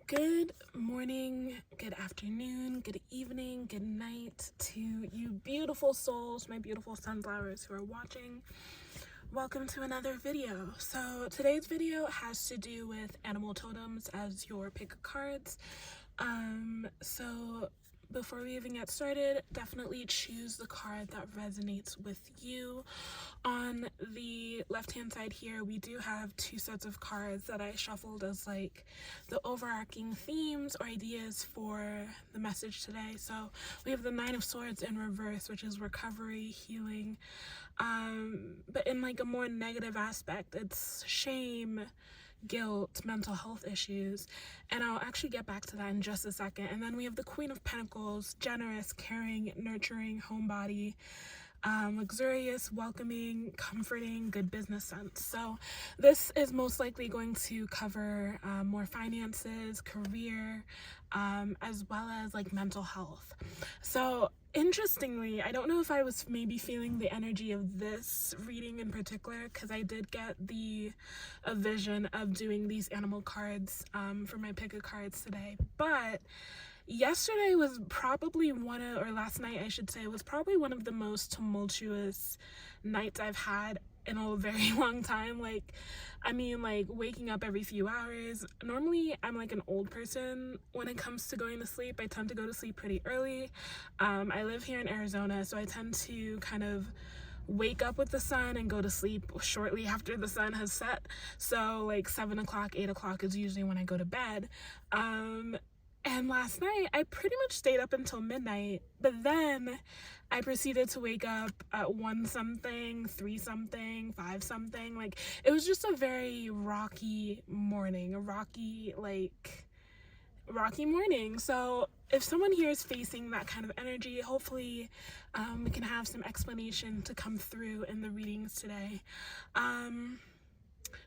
Good morning, good afternoon, good evening, good night to you beautiful souls, my beautiful sunflowers who are watching. Welcome to another video. So today's video has to do with animal totems as your pick of cards. So before we even get started, definitely choose the card that resonates with you. On the left hand side here, we do have two sets of cards that I shuffled as like the overarching themes or ideas for the message today. So we have the Nine of Swords in reverse, which is recovery, healing, but in like a more negative aspect. It's shame, guilt, mental health issues, and I'll actually get back to that in just a second. And then we have the Queen of Pentacles, generous, caring, nurturing, homebody, luxurious, welcoming, comforting, good business sense. So this is most likely going to cover more finances, career, as well as like mental health. So interestingly, I don't know if I was maybe feeling the energy of this reading in particular, because I did get a vision of doing these animal cards for my pick of cards today, but yesterday was probably or last night I should say, was probably one of the most tumultuous nights I've had in a very long time. Like waking up every few hours. Normally I'm like an old person when it comes to going to sleep. I tend to go to sleep pretty early. I live here in Arizona, so I tend to kind of wake up with the sun and go to sleep shortly after the sun has set. So like 7 o'clock, 8 o'clock is usually when I go to bed. And last night, I pretty much stayed up until midnight, but then I proceeded to wake up at 1 something, 3 something, 5 something. Like, it was just a very rocky morning, rocky morning. So if someone here is facing that kind of energy, hopefully we can have some explanation to come through in the readings today.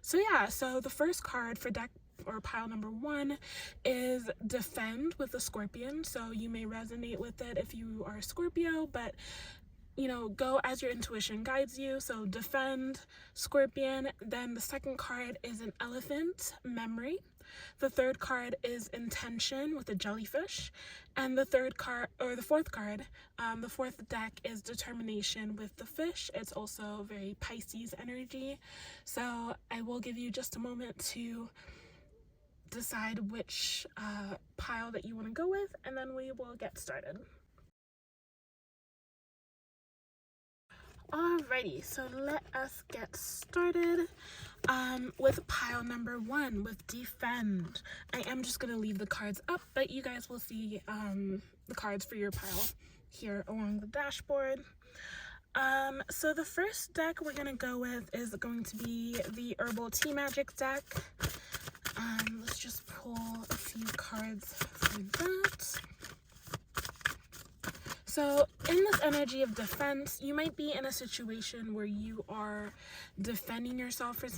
So the first card for deck or pile number 1 is Defend with the Scorpion. So you may resonate with it if you are a Scorpio, but go as your intuition guides you. So Defend, Scorpion. Then the second card is an Elephant, Memory. The third card is Intention with a jellyfish. And the fourth deck is Determination with the fish. It's also very Pisces energy. So I will give you just a moment to decide which pile that you want to go with, and then we will get started. Alrighty, so let us get started with pile number 1 with Defend. I am just going to leave the cards up, but you guys will see the cards for your pile here along the dashboard. So the first deck we're going to go with is going to be the Herbal Tea Magic deck. Let's just pull a few cards for that. So in this energy of defense, you might be in a situation where you are defending yourself for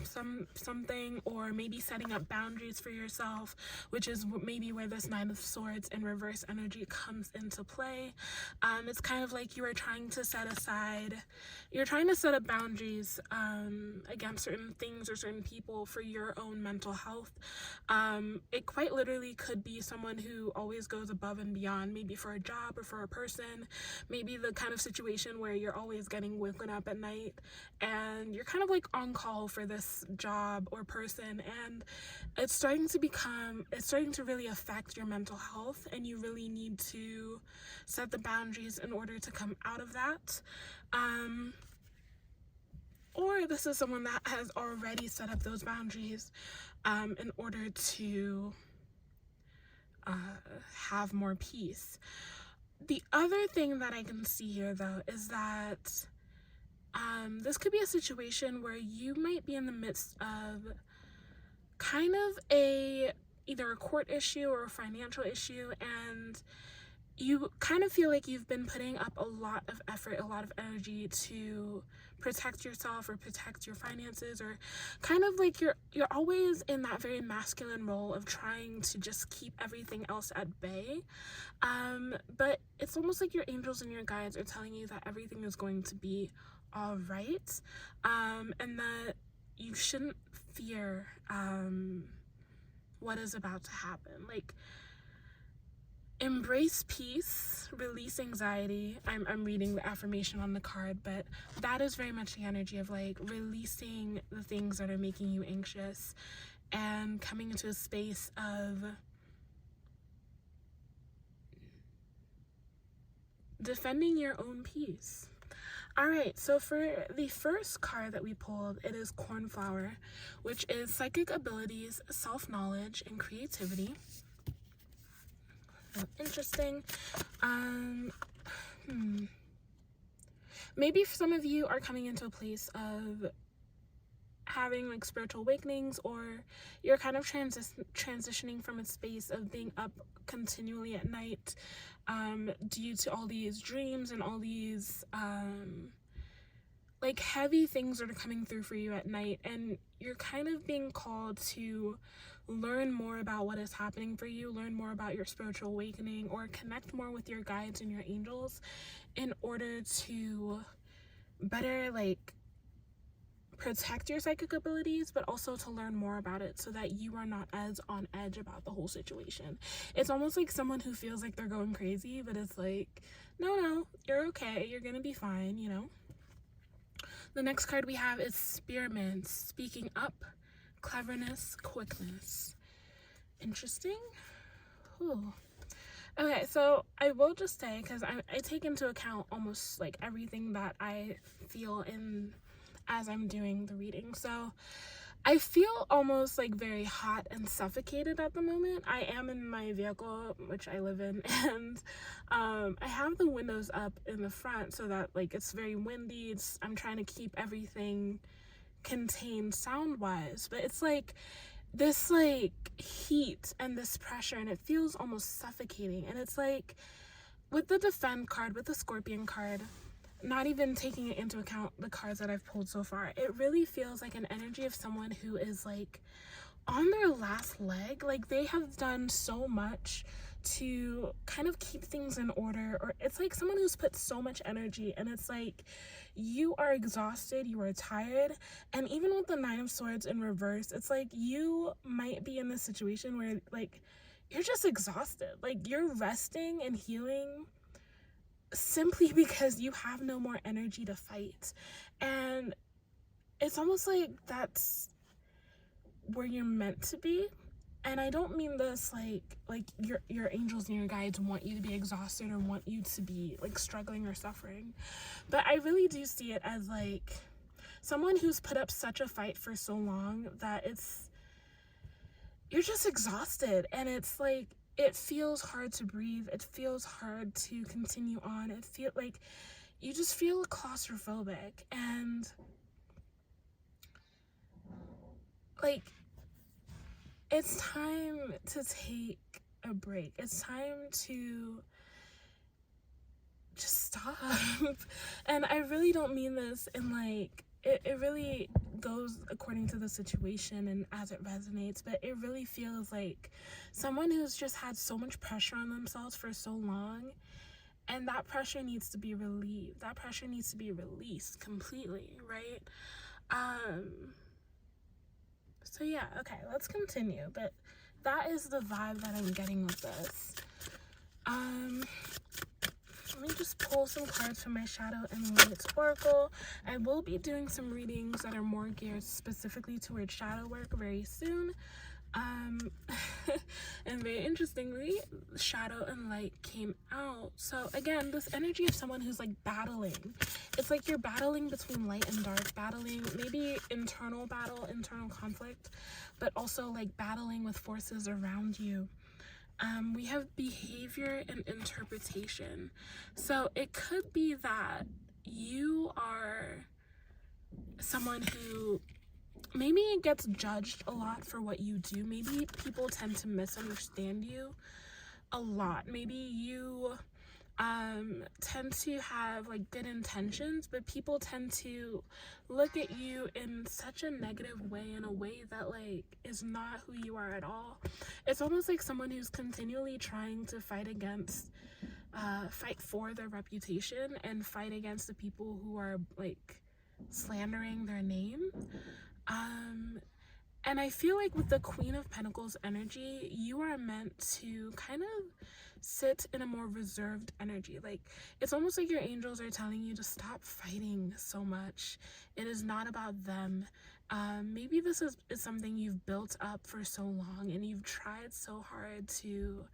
something, or maybe setting up boundaries for yourself, which is maybe where this Nine of Swords in reverse energy comes into play. It's kind of like you are trying to set up boundaries against certain things or certain people for your own mental health. It quite literally could be someone who always goes above and beyond, maybe for a job or for a person. Maybe the kind of situation where you're always getting woken up at night and you're kind of like on call for this job or person, and it's starting to really affect your mental health, and you really need to set the boundaries in order to come out of that. Or this is someone that has already set up those boundaries in order to have more peace. The other thing that I can see here, though, is that this could be a situation where you might be in the midst of kind of either a court issue or a financial issue, and you kind of feel like you've been putting up a lot of effort, a lot of energy to protect yourself or protect your finances, or kind of like you're always in that very masculine role of trying to just keep everything else at bay. But it's almost like your angels and your guides are telling you that everything is going to be all right, and that you shouldn't fear what is about to happen. Like, embrace peace, release anxiety. I'm reading the affirmation on the card, but that is very much the energy of like releasing the things that are making you anxious and coming into a space of defending your own peace. All right, so for the first card that we pulled, it is Cornflower, which is psychic abilities, self-knowledge, and creativity. So interesting. Maybe some of you are coming into a place of having like spiritual awakenings, or you're kind of transitioning from a space of being up continually at night due to all these dreams and all these like heavy things that are coming through for you at night, and you're kind of being called to learn more about what is happening for you, learn more about your spiritual awakening, or connect more with your guides and your angels in order to better like protect your psychic abilities, but also to learn more about it so that you are not as on edge about the whole situation. It's almost like someone who feels like they're going crazy, but it's like, no, you're okay, you're gonna be fine, you know. The next card we have is Spearmint, speaking up, cleverness, quickness. Interesting. Ooh. Okay, so I will just say, because I take into account almost like everything that I feel in as I'm doing the reading. So I feel almost like very hot and suffocated at the moment. I am in my vehicle, which I live in, and I have the windows up in the front so that like it's very windy. I'm trying to keep everything contained sound wise, but it's like this like heat and this pressure, and it feels almost suffocating. And it's like with the Defend card, with the Scorpion card, not even taking it into account the cards that I've pulled so far, it really feels like an energy of someone who is like on their last leg. Like they have done so much to kind of keep things in order, or it's like someone who's put so much energy, and it's like you are exhausted, you are tired. And even with the Nine of Swords in reverse, it's like you might be in this situation where like you're just exhausted, like you're resting and healing simply because you have no more energy to fight. And it's almost like that's where you're meant to be. And I don't mean this like your angels and your guides want you to be exhausted or want you to be like struggling or suffering, but I really do see it as like someone who's put up such a fight for so long that you're just exhausted, and it's like it feels hard to breathe, it feels hard to continue on, it feels like you just feel claustrophobic, and like it's time to take a break. It's time to just stop. And I really don't mean this in like it really goes according to the situation and as it resonates, but it really feels like someone who's just had so much pressure on themselves for so long, and that pressure needs to be relieved. That pressure needs to be released completely, right? So yeah, okay, let's continue. But that is the vibe that I'm getting with this. Let me just pull some cards from my Shadow and Light Oracle. I will be doing some readings that are more geared specifically towards shadow work very soon. And very interestingly, Shadow and Light came out. So again, this energy of someone who's like battling. It's like you're battling between light and dark, battling maybe internal battle, internal conflict, but also like battling with forces around you. We have behavior and interpretation. So it could be that you are someone who maybe gets judged a lot for what you do. Maybe people tend to misunderstand you a lot. Maybe you tend to have like good intentions, but people tend to look at you in such a negative way, in a way that like is not who you are at all. It's almost like someone who's continually trying to fight for their reputation and fight against the people who are like slandering their name. And I feel like with the Queen of Pentacles energy, you are meant to kind of sit in a more reserved energy. Like, it's almost like your angels are telling you to stop fighting so much. It is not about them. Maybe this is something you've built up for so long, and you've tried so hard to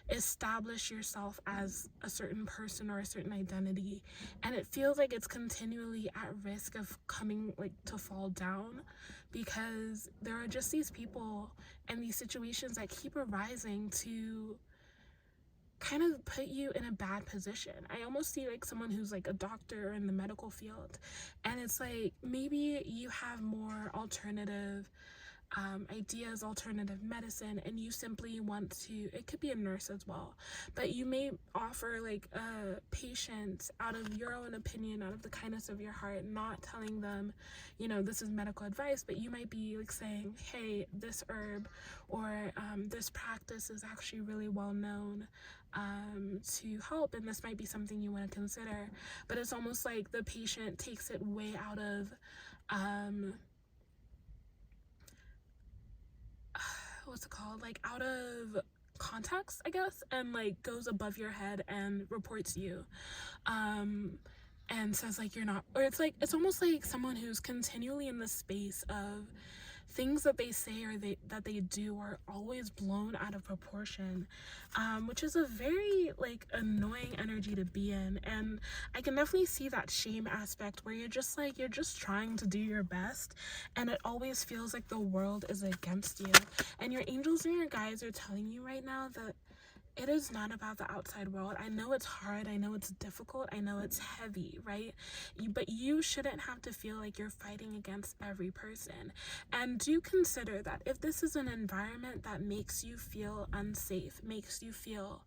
establish yourself as a certain person or a certain identity, and it feels like it's continually at risk of coming like to fall down, because there are just these people and these situations that keep arising to kind of put you in a bad position. I almost see like someone who's like a doctor in the medical field, and it's like maybe you have more alternative ideas, alternative medicine, and you simply want to, it could be a nurse as well, but you may offer like a patient out of your own opinion, out of the kindness of your heart, not telling them, you know, this is medical advice, but you might be like saying, hey, this herb or this practice is actually really well known to help, and this might be something you want to consider. But it's almost like the patient takes it way out of what's it called, like out of context, I guess, and like goes above your head and reports you and says like you're not, or it's like, it's almost like someone who's continually in the space of things that they say or that they do are always blown out of proportion, which is a very like annoying energy to be in. And I can definitely see that shame aspect where you're just like, you're just trying to do your best, and it always feels like the world is against you. And your angels and your guides are telling you right now that it is not about the outside world. I know it's hard, I know it's difficult, I know it's heavy, right? But you shouldn't have to feel like you're fighting against every person. And do consider that if this is an environment that makes you feel unsafe, makes you feel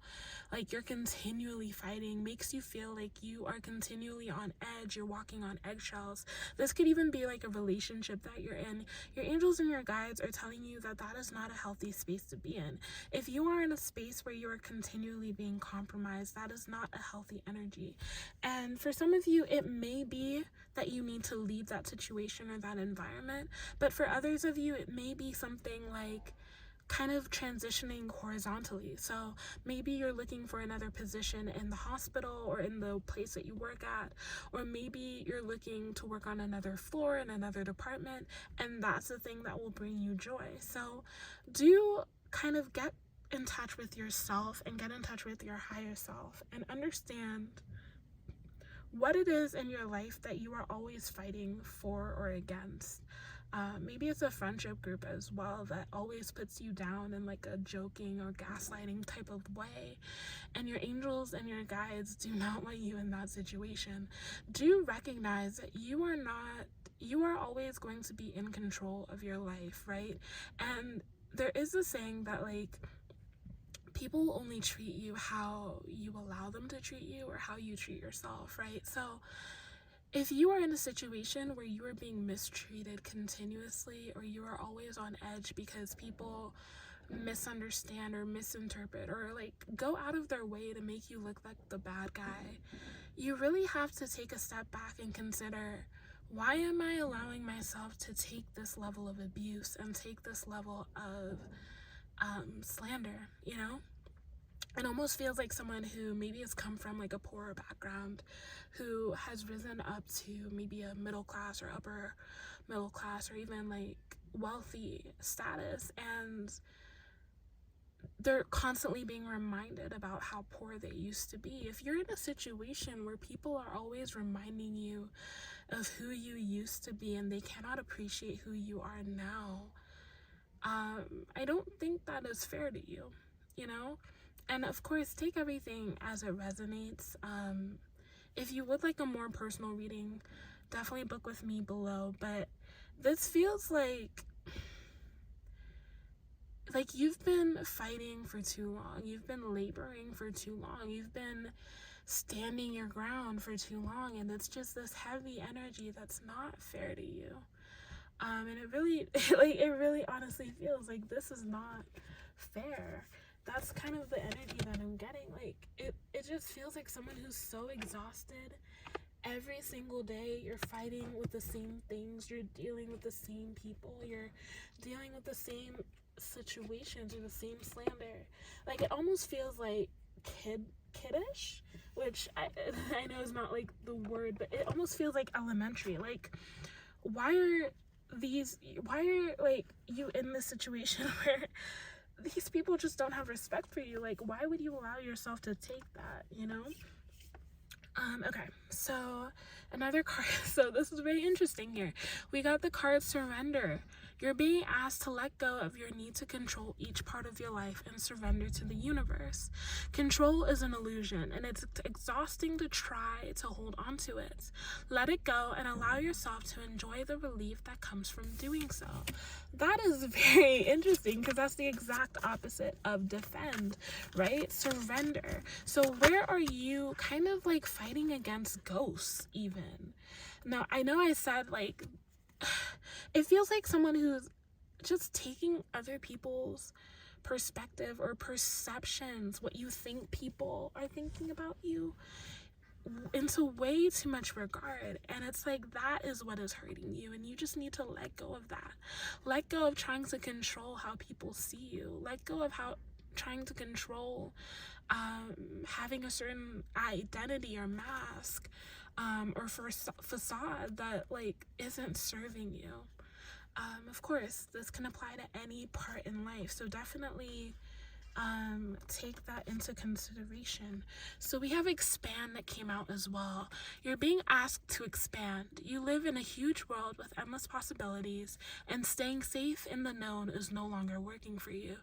like you're continually fighting, makes you feel like you are continually on edge, you're walking on eggshells, this could even be like a relationship that you're in, your angels and your guides are telling you that that is not a healthy space to be in. If you are in a space where you are continually being compromised, that is not a healthy energy. And for some of you, it may be that you need to leave that situation or that environment, but for others of you, it may be something like kind of transitioning horizontally. So maybe you're looking for another position in the hospital or in the place that you work at, or maybe you're looking to work on another floor in another department, and that's the thing that will bring you joy. So do kind of get in touch with yourself and get in touch with your higher self and understand what it is in your life that you are always fighting for or against. Maybe it's a friendship group as well that always puts you down in like a joking or gaslighting type of way, and your angels and your guides do not want you in that situation. Do recognize that you are always going to be in control of your life, right? And there is a saying that like people will only treat you how you allow them to treat you or how you treat yourself, right? So if you are in a situation where you are being mistreated continuously, or you are always on edge because people misunderstand or misinterpret or like go out of their way to make you look like the bad guy, you really have to take a step back and consider, why am I allowing myself to take this level of abuse and take this level of slander, you know? It almost feels like someone who maybe has come from like a poorer background, who has risen up to maybe a middle class or upper middle class or even like wealthy status, and they're constantly being reminded about how poor they used to be. If you're in a situation where people are always reminding you of who you used to be and they cannot appreciate who you are now, I don't think that is fair to you, you know? And of course, take everything as it resonates. If you would like a more personal reading, definitely book with me below. But this feels like you've been fighting for too long. You've been laboring for too long. You've been standing your ground for too long. And it's just this heavy energy that's not fair to you. And it really, it really honestly feels like this is not fair. That's kind of the energy that I'm getting. Like, it just feels like someone who's so exhausted every single day you're fighting with the same things, you're dealing with the same people, you're dealing with the same situations or the same slander. Like, it almost feels like kiddish, which I know is not like the word, but it almost feels like elementary. Like, why are like you in this situation where these people just don't have respect for you? Like, why would you allow yourself to take that, you know? Okay, so another card. So this is very interesting here. We got the card Surrender. You're being asked to let go of your need to control each part of your life and surrender to the universe. Control is an illusion, and it's exhausting to try to hold on to it. Let it go and allow yourself to enjoy the relief that comes from doing so. That is very interesting, because that's the exact opposite of defend, right? Surrender. So where are you kind of like fighting against ghosts even? Now, I know I said like, it feels like someone who's just taking other people's perspective or perceptions, what you think people are thinking about you, into way too much regard. And it's like, that is what is hurting you, and you just need to let go of that. Let go of trying to control how people see you. Let go of trying to control having a certain identity or mask or facade that like isn't serving you. Of course, this can apply to any part in life, so definitely take that into consideration. So we have expand that came out as well. You're being asked to expand. You live in a huge world with endless possibilities, and staying safe in the known is no longer working for you.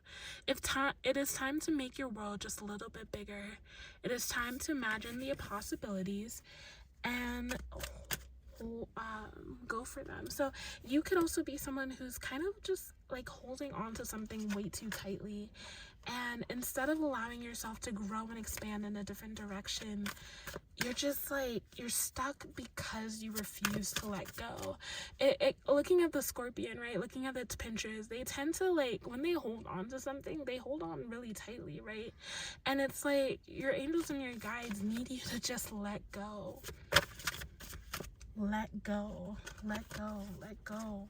It is time to make your world just a little bit bigger. It is time to imagine the possibilities and go for them. So you could also be someone who's kind of just like holding on to something way too tightly, and instead of allowing yourself to grow and expand in a different direction, you're just like, you're stuck because you refuse to let go. Looking at the scorpion, right, looking at its pinchers, they tend to like, when they hold on to something, they hold on really tightly, right? And it's like your angels and your guides need you to just let go. Let go, let go, let go. All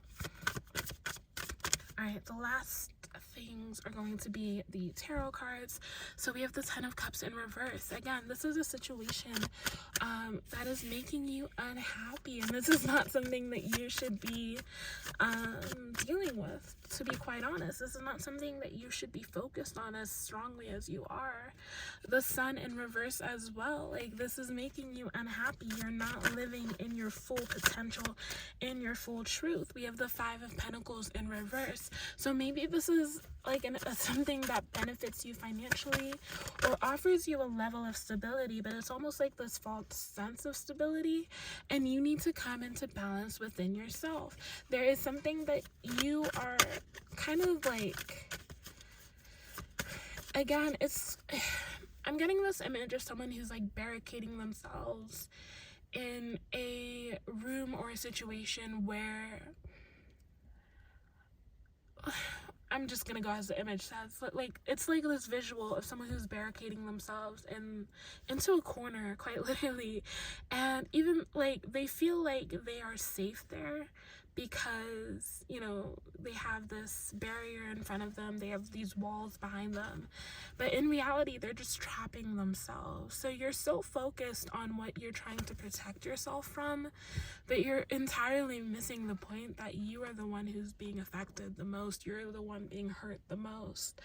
right, the last things are going to be the tarot cards. So we have the 10 of Cups in reverse. Again, this is a situation that is making you unhappy, and this is not something that you should be dealing with, to be quite honest. This is not something that you should be focused on as strongly as you are. The Sun in reverse as well. Like, this is making you unhappy. You're not living in your full potential, in your full truth. We have the 5 of Pentacles in reverse. So maybe this is like something that benefits you financially or offers you a level of stability, but it's almost like this false sense of stability, and you need to come into balance within yourself. There is something that you are kind of like, again, I'm getting this image of someone who's like barricading themselves in a room or a situation where, I'm just gonna go as the image says, like, it's like this visual of someone who's barricading themselves into a corner, quite literally, and even like they feel like they are safe there because, you know, they have this barrier in front of them, they have these walls behind them, but in reality they're just trapping themselves. So you're so focused on what you're trying to protect yourself from, but you're entirely missing the point that you are the one who's being affected the most. You're the one being hurt the most.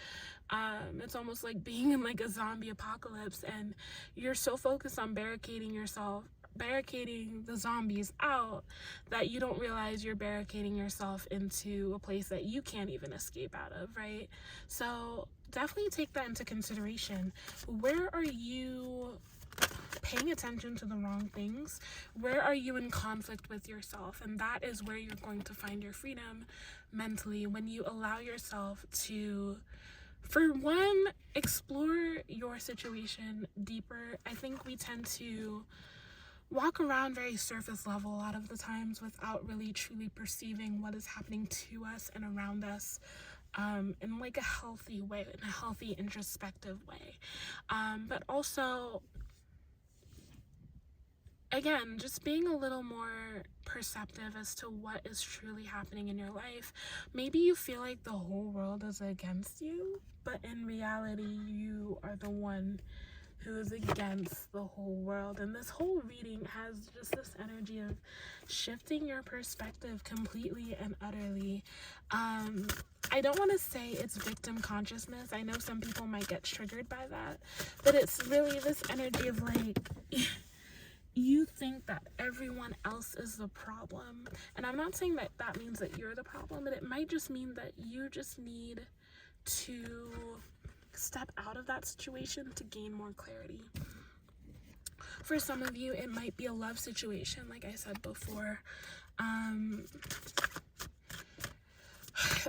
It's almost like being in like a zombie apocalypse, and you're so focused on barricading the zombies out that you don't realize you're barricading yourself into a place that you can't even escape out of, right? So definitely take that into consideration. Where are you paying attention to the wrong things? Where are you in conflict with yourself? And that is where you're going to find your freedom mentally, when you allow yourself to, for one, explore your situation deeper. I think we tend to walk around very surface level a lot of the times without really truly perceiving what is happening to us and around us in like a healthy way, in a healthy introspective way, but also again, just being a little more perceptive as to what is truly happening in your life. Maybe you feel like the whole world is against you, but in reality, you are the one who is against the whole world. And this whole reading has just this energy of shifting your perspective completely and utterly. I don't want to say it's victim consciousness. I know some people might get triggered by that, but it's really this energy of like, you think that everyone else is the problem. And I'm not saying that that means that you're the problem, but it might just mean that you just need to step out of that situation to gain more clarity. For some of you, it might be a love situation, like I said before,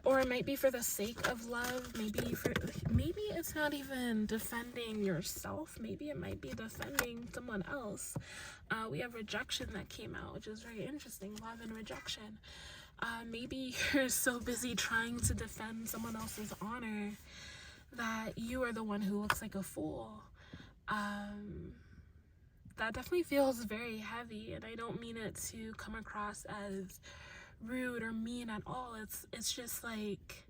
or it might be for the sake of love. Maybe it's not even defending yourself. Maybe it might be defending someone else. We have rejection that came out, which is very interesting. Love and rejection. Maybe you're so busy trying to defend someone else's honor that you are the one who looks like a fool. That definitely feels very heavy, and I don't mean it to come across as rude or mean at all. It's just like,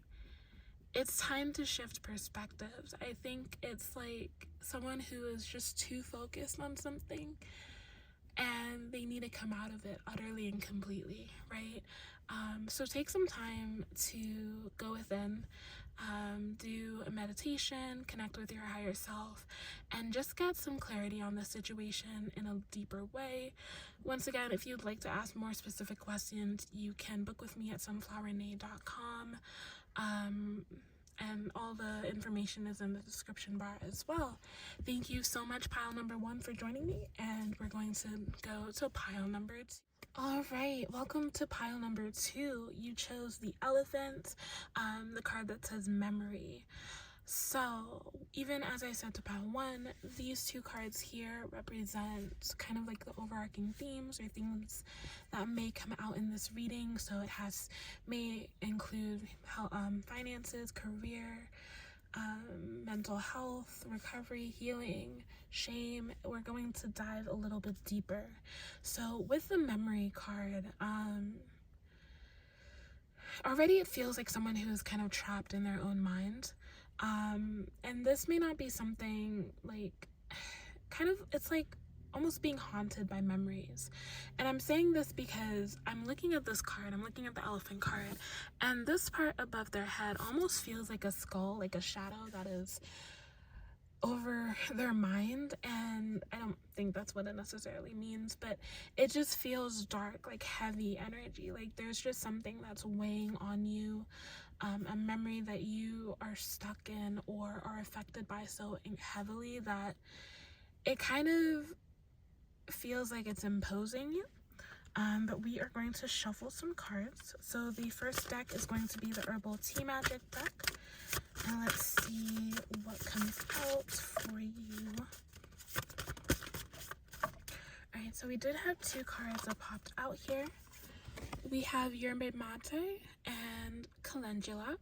it's time to shift perspectives. I think it's like someone who is just too focused on something and they need to come out of it utterly and completely, right? So take some time to go within, do a meditation, connect with your higher self, and just get some clarity on the situation in a deeper way. Once again, if you'd like to ask more specific questions, you can book with me at sunflowernade.com. And all the information is in the description bar as well. Thank you so much, pile number 1, for joining me, and we're going to go to pile number 2. All right, welcome to pile number 2. You chose the Elephant, the card that says memory. So even as I said to pile 1, these 2 cards here represent kind of like the overarching themes or things that may come out in this reading. So it may include finances, career, mental health, recovery, healing, shame. We're going to dive a little bit deeper. So with the memory card, already it feels like someone who's kind of trapped in their own mind. And this may not be something like, it's like almost being haunted by memories. And I'm saying this because I'm looking at this card, I'm looking at the Elephant card, and this part above their head almost feels like a skull, like a shadow that is over their mind. And I don't think that's what it necessarily means, but it just feels dark, like heavy energy, like there's just something that's weighing on you, a memory that you are stuck in or are affected by so heavily that it kind of feels like it's imposing you. But we are going to shuffle some cards. So the first deck is going to be the Herbal Tea Magic deck, and let's see what comes out for you. Alright, so we did have 2 cards that popped out here. We have Yerba Mate and Calendula.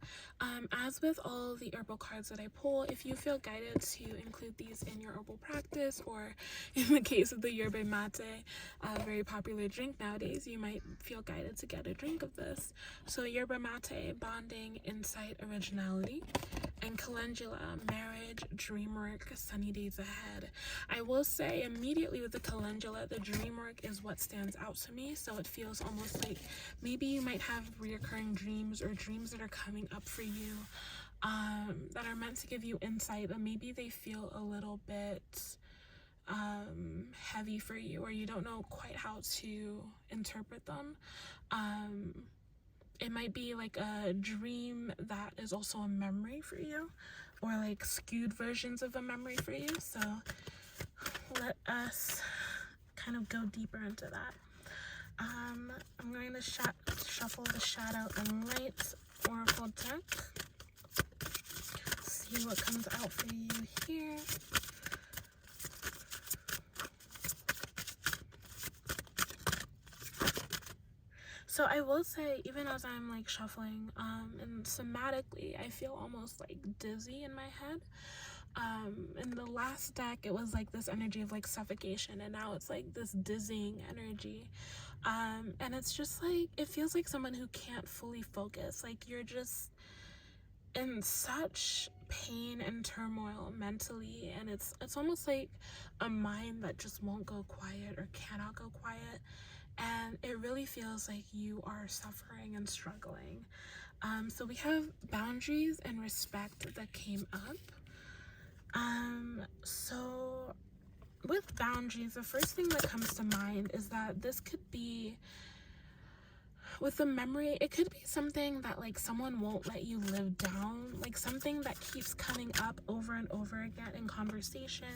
As with all the herbal cards that I pull, if you feel guided to include these in your herbal practice, or in the case of the Yerba Mate, a very popular drink nowadays, you might feel guided to get a drink of this. So Yerba Mate, bonding, insight, originality, and Calendula, marriage, dream work, sunny days ahead. I will say immediately with the Calendula, the dream work is what stands out to me. So it feels almost like maybe you might have reoccurring dreams or dreams that are coming up for you, that are meant to give you insight, but maybe they feel a little bit heavy for you, or you don't know quite how to interpret them. It might be like a dream that is also a memory for you, or like skewed versions of a memory for you. So let us kind of go deeper into that. I'm going to shuffle the Shadow and Light Oracle deck. See what comes out for you here. So I will say, even as I'm like shuffling, and somatically, I feel almost like dizzy in my head. In the last deck, it was like this energy of like suffocation, and now it's like this dizzying energy. And it's just like, it feels like someone who can't fully focus. Like you're just in such pain and turmoil mentally, and it's almost like a mind that just won't go quiet or cannot go quiet. And it really feels like you are suffering and struggling. So we have boundaries and respect that came up. So with boundaries, the first thing that comes to mind is that this could be, with the memory, it could be something that like someone won't let you live down, like something that keeps coming up over and over again in conversation.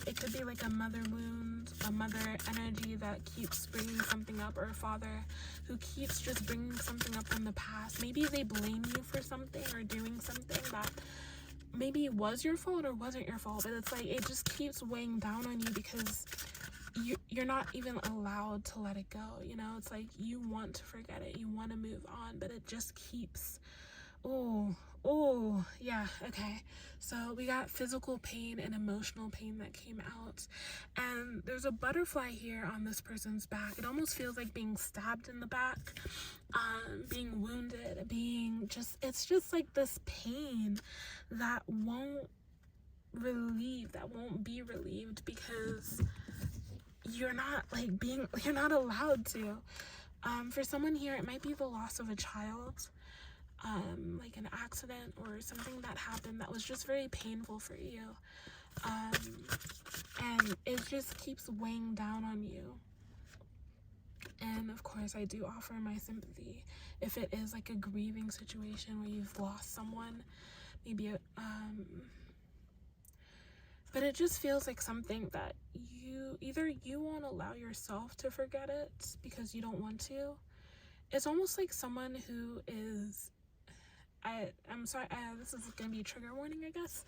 It could be like a mother wound, a mother energy that keeps bringing something up, or a father who keeps just bringing something up from the past. Maybe they blame you for something or doing something that maybe was your fault or wasn't your fault, but it's like it just keeps weighing down on you because you're not even allowed to let it go. You know, it's like you want to forget it, you want to move on, but it just keeps, oh yeah. Okay, so we got physical pain and emotional pain that came out, and there's a butterfly here on this person's back. It almost feels like being stabbed in the back, being wounded, being just, it's just like this pain that won't be relieved because you're not allowed to. For someone here, it might be the loss of a child, like an accident or something that happened that was just very painful for you, and it just keeps weighing down on you. And of course, I do offer my sympathy if it is like a grieving situation where you've lost someone, maybe but it just feels like something that you won't allow yourself to forget it because you don't want to. It's almost like someone who is, I'm sorry, this is gonna be a trigger warning, I guess,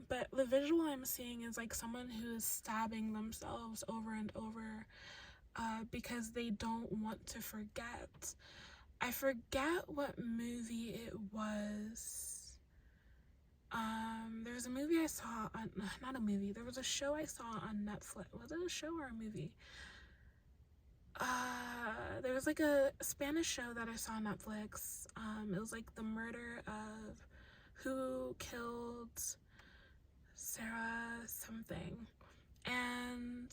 but the visual I'm seeing is like someone who is stabbing themselves over and over because they don't want to forget. I forget what movie it was. There was a movie I saw on, not a movie, there was a show I saw on Netflix. Was it a show or a movie? There was like a Spanish show that I saw on Netflix. It was like the murder of who killed Sarah something. And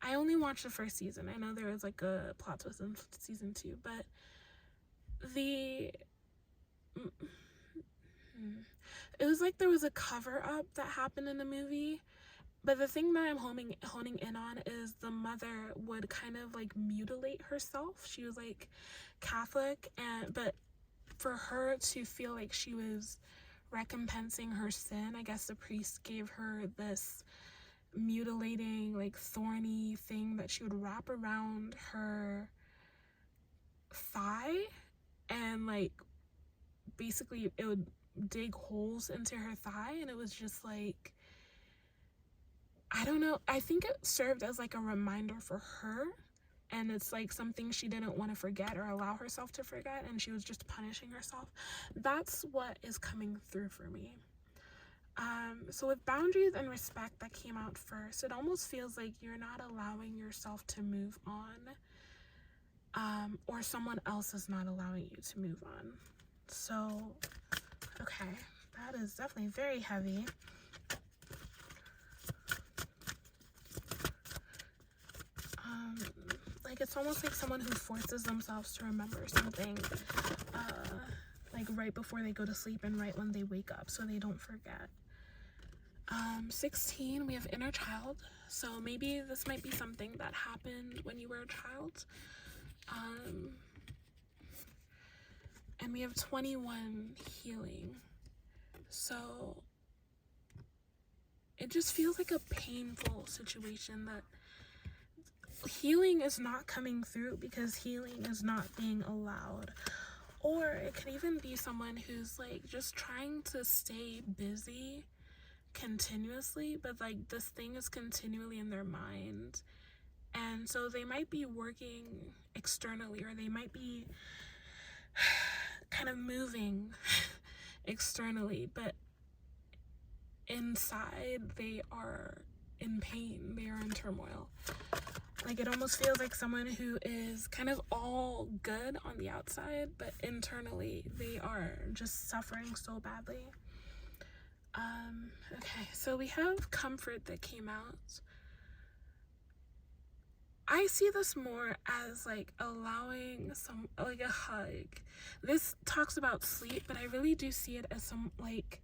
I only watched the first season. I know there was like a plot twist in season 2, but it was like there was a cover-up that happened in the movie, but the thing that I'm honing in on is the mother would kind of like mutilate herself. She was like Catholic, but for her to feel like she was recompensing her sin, I guess the priest gave her this mutilating, like thorny thing that she would wrap around her thigh, and like basically it would dig holes into her thigh, and it was just like, I don't know, I think it served as like a reminder for her, and it's like something she didn't want to forget or allow herself to forget, and she was just punishing herself. That's what is coming through for me. So with boundaries and respect that came out first, it almost feels like you're not allowing yourself to move on, or someone else is not allowing you to move on. So okay, that is definitely very heavy. Like it's almost like someone who forces themselves to remember something, like right before they go to sleep and right when they wake up, so they don't forget. 16, we have inner child. So maybe this might be something that happened when you were a child. And we have 21, healing. So it just feels like a painful situation that healing is not coming through because healing is not being allowed. Or it could even be someone who's like just trying to stay busy continuously, but like this thing is continually in their mind, And so they might be working externally, or they might be kind of moving externally, but inside they are in pain, they are in turmoil. Like, it almost feels like someone who is kind of all good on the outside, but internally they are just suffering so badly. Okay, so we have comfort that came out. I see this more as like allowing like a hug. This talks about sleep, but I really do see it as some, like,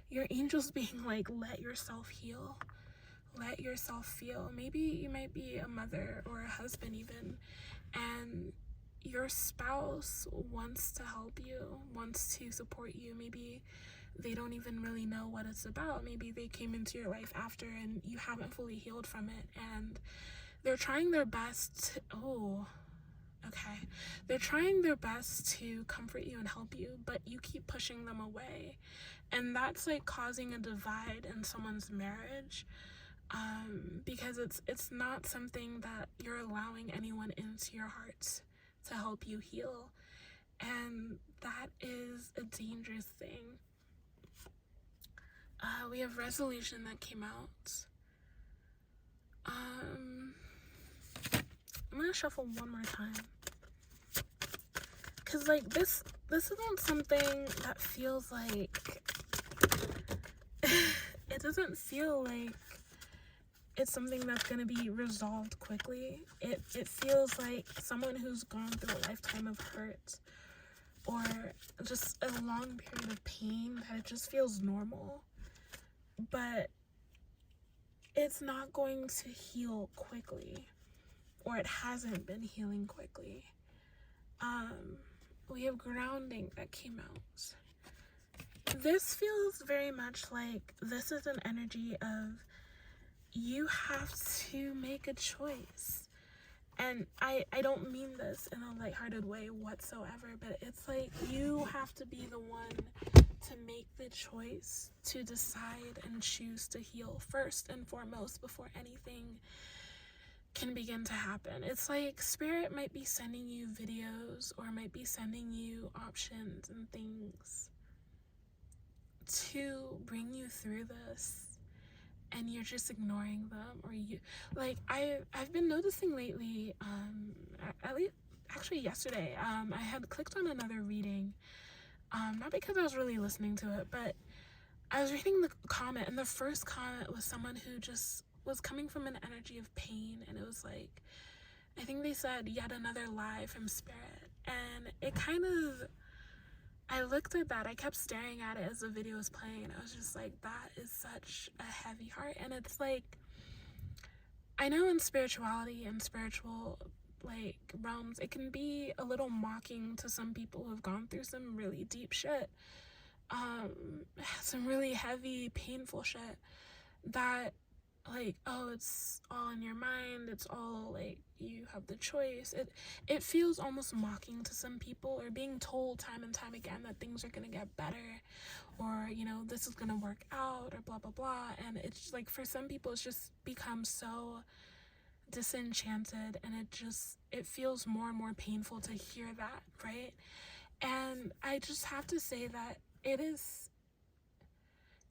your angels being like, let yourself heal. Let yourself feel. Maybe you might be a mother or a husband even, and your spouse wants to help you, wants to support you. Maybe they don't even really know what it's about. Maybe they came into your life after and you haven't fully healed from it, and they're trying their best they're trying their best to comfort you and help you, but you keep pushing them away, and that's like causing a divide in someone's marriage, because it's not something that you're allowing anyone into your heart to help you heal, and that is a dangerous thing. We have resolution that came out. I'm gonna shuffle one more time, because like this isn't something that feels like it doesn't feel like it's something that's gonna be resolved quickly. It feels like someone who's gone through a lifetime of hurt or just a long period of pain, that it just feels normal, but it's not going to heal quickly, or it hasn't been healing quickly. We have grounding that came out. This feels very much like this is an energy of you have to make a choice. And I don't mean this in a lighthearted way whatsoever, but it's like you have to be the one to make the choice to decide and choose to heal first and foremost before anything can begin to happen. It's like spirit might be sending you videos or might be sending you options and things to bring you through this, and you're just ignoring them, or you like I've been noticing lately, at least actually yesterday, I had clicked on another reading, not because I was really listening to it, but I was reading the comment, and the first comment was someone who just was coming from an energy of pain, and it was like, I think they said, yet another lie from spirit, and it kind of, I looked at that, I kept staring at it as the video was playing, and I was just like, that is such a heavy heart. And it's like, I know in spirituality and spiritual like realms, it can be a little mocking to some people who have gone through some really deep shit, some really heavy, painful shit, that like, oh, it's all in your mind, it's all like you have the choice. It feels almost mocking to some people, or being told time and time again that things are gonna get better, or, you know, this is gonna work out, or blah blah blah. And it's like, for some people it's just become so disenchanted, and it feels more and more painful to hear that, right? And I just have to say that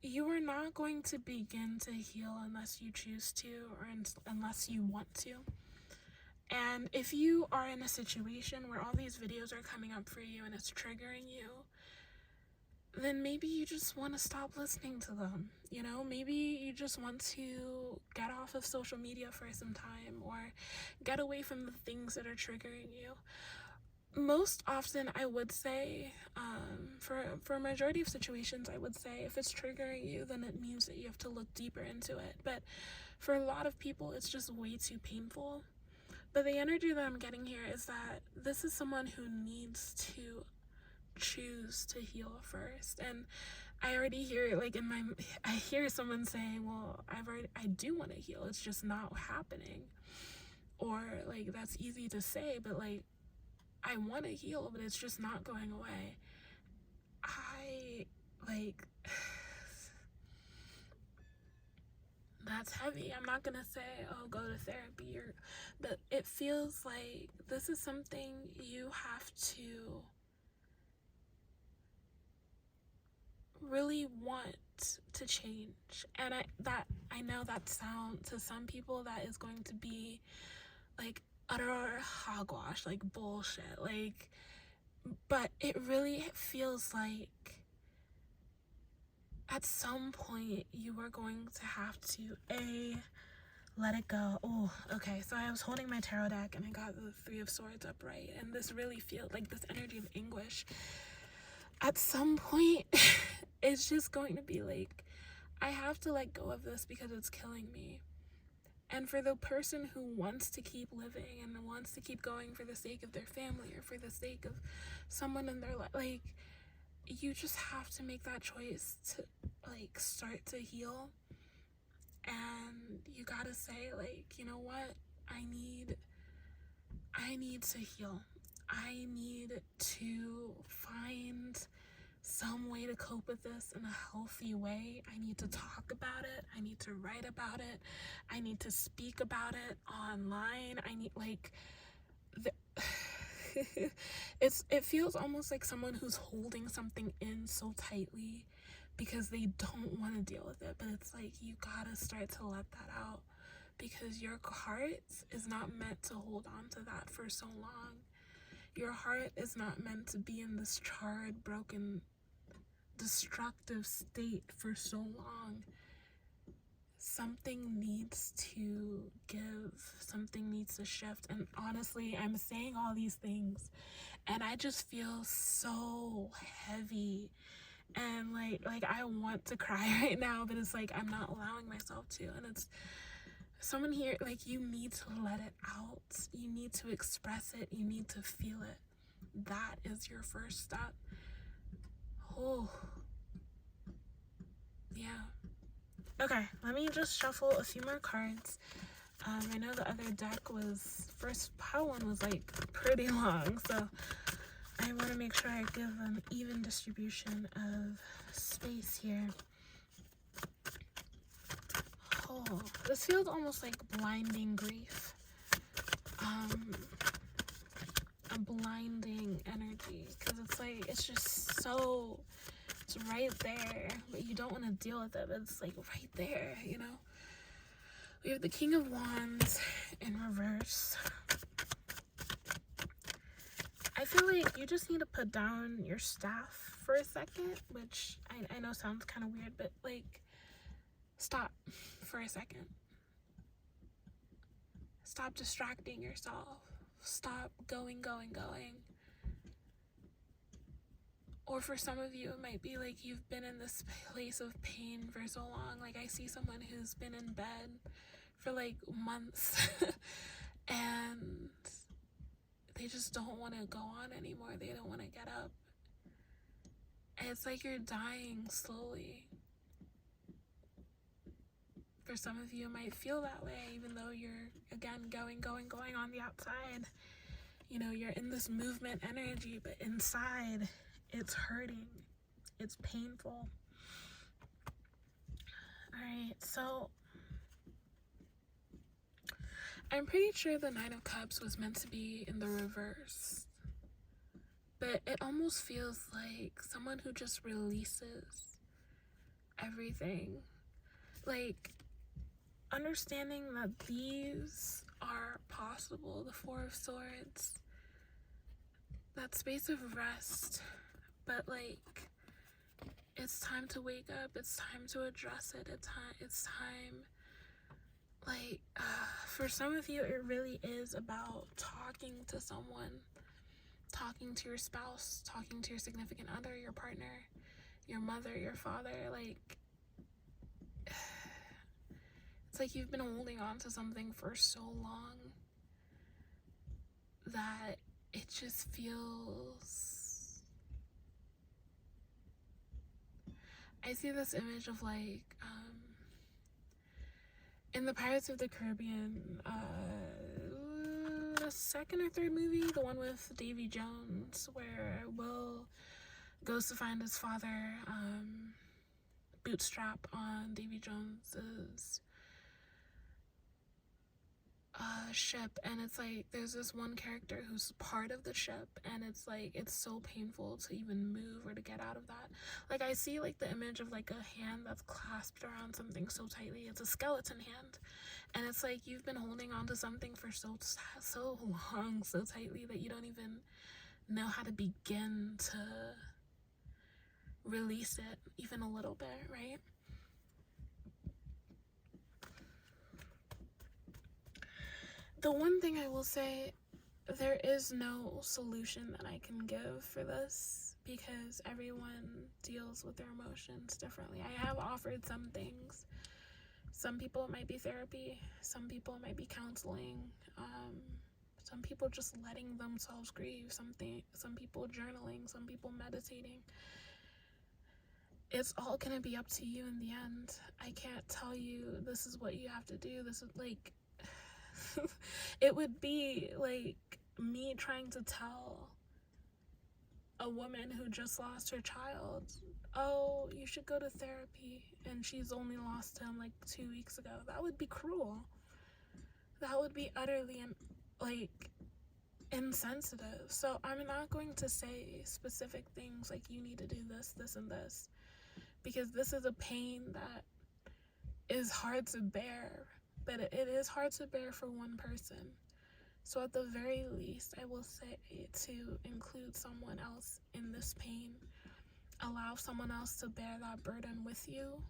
you are not going to begin to heal unless you choose to, or unless you want to. And if you are in a situation where all these videos are coming up for you and it's triggering you, then maybe you just want to stop listening to them. You know, maybe you just want to get off of social media for some time, or get away from the things that are triggering you. Most often, I would say, for a majority of situations, I would say if it's triggering you, then it means that you have to look deeper into it. But for a lot of people, it's just way too painful. But the energy that I'm getting here is that this is someone who needs to choose to heal first. And I already hear, like, I hear someone saying, well, I do want to heal, it's just not happening. Or like, that's easy to say, but like, I want to heal, but it's just not going away. that's heavy. I'm not gonna say, oh, go to therapy, but it feels like this is something you have to really want to change. And I know that sound to some people that is going to be like utter hogwash, like bullshit, like, but it really feels like at some point you are going to have to let it go. Oh, okay, so I was holding my tarot deck and I got the Three of Swords upright, and this really feels like this energy of anguish. At some point it's just going to be like, I have to let go of this because it's killing me. And for the person who wants to keep living and wants to keep going for the sake of their family or for the sake of someone in their life, like, you just have to make that choice to like start to heal. And you gotta say, like, you know what, I need to heal. I need to find some way to cope with this in a healthy way. I need to talk about it. I need to write about it. I need to speak about it online. I need, like, it feels almost like someone who's holding something in so tightly because they don't want to deal with it. But it's like, you gotta start to let that out, because your heart is not meant to hold on to that for so long. Your heart is not meant to be in this charred, broken, destructive state for so long. Something needs to give, something needs to shift. And honestly, I'm saying all these things and I just feel so heavy, and like I want to cry right now, but it's like I'm not allowing myself to. And it's someone here, like, you need to let it out, you need to express it, you need to feel it. That is your first step. Oh yeah. Okay, let me just shuffle a few more cards. I know the other deck first pile one was like pretty long, so I want to make sure I give an even distribution of space here. Oh, this feels almost like blinding grief. A blinding energy, because it's like, it's just so, it's right there, but you don't want to deal with it, but it's like right there, you know? We have the King of Wands in reverse. I feel like you just need to put down your staff for a second, which I know sounds kind of weird, but like, stop for a second. Stop distracting yourself. Stop going. Or for some of you, it might be like you've been in this place of pain for so long. Like, I see someone who's been in bed for like months and they just don't want to go on anymore. They don't want to get up. And it's like you're dying slowly. For some of you, it might feel that way, even though you're, again, going on the outside. You know, you're in this movement energy, but inside, it's hurting. It's painful. Alright, so I'm pretty sure the Nine of Cups was meant to be in the reverse. But it almost feels like someone who just releases everything. Like, understanding that these are possible, the Four of Swords, that space of rest, but like, it's time to wake up, it's time to address it, it's time, like, for some of you, it really is about talking to someone, talking to your spouse, talking to your significant other, your partner, your mother, your father. Like, it's like you've been holding on to something for so long that it just feels... I see this image of like, in the Pirates of the Caribbean, the second or third movie, the one with Davy Jones, where Will goes to find his father, bootstrap on Davy Jones's ship, and it's like there's this one character who's part of the ship, and it's like it's so painful to even move or to get out of that. Like, I see like the image of like a hand that's clasped around something so tightly. It's a skeleton hand, and it's like you've been holding on to something for so long, so tightly, that you don't even know how to begin to release it even a little bit, right? The one thing I will say, there is no solution that I can give for this, because everyone deals with their emotions differently. I have offered some things. Some people it might be therapy, some people it might be counseling, some people just letting themselves grieve, some people journaling, some people meditating. It's all gonna be up to you in the end. I can't tell you this is what you have to do. This is like it would be like me trying to tell a woman who just lost her child, oh, you should go to therapy, and she's only lost him like 2 weeks ago. That would be cruel. That would be utterly insensitive. So I'm not going to say specific things like you need to do this, this, and this, because this is a pain that is hard to bear, but it is hard to bear for one person. So at the very least, I will say to include someone else in this pain. Allow someone else to bear that burden with you.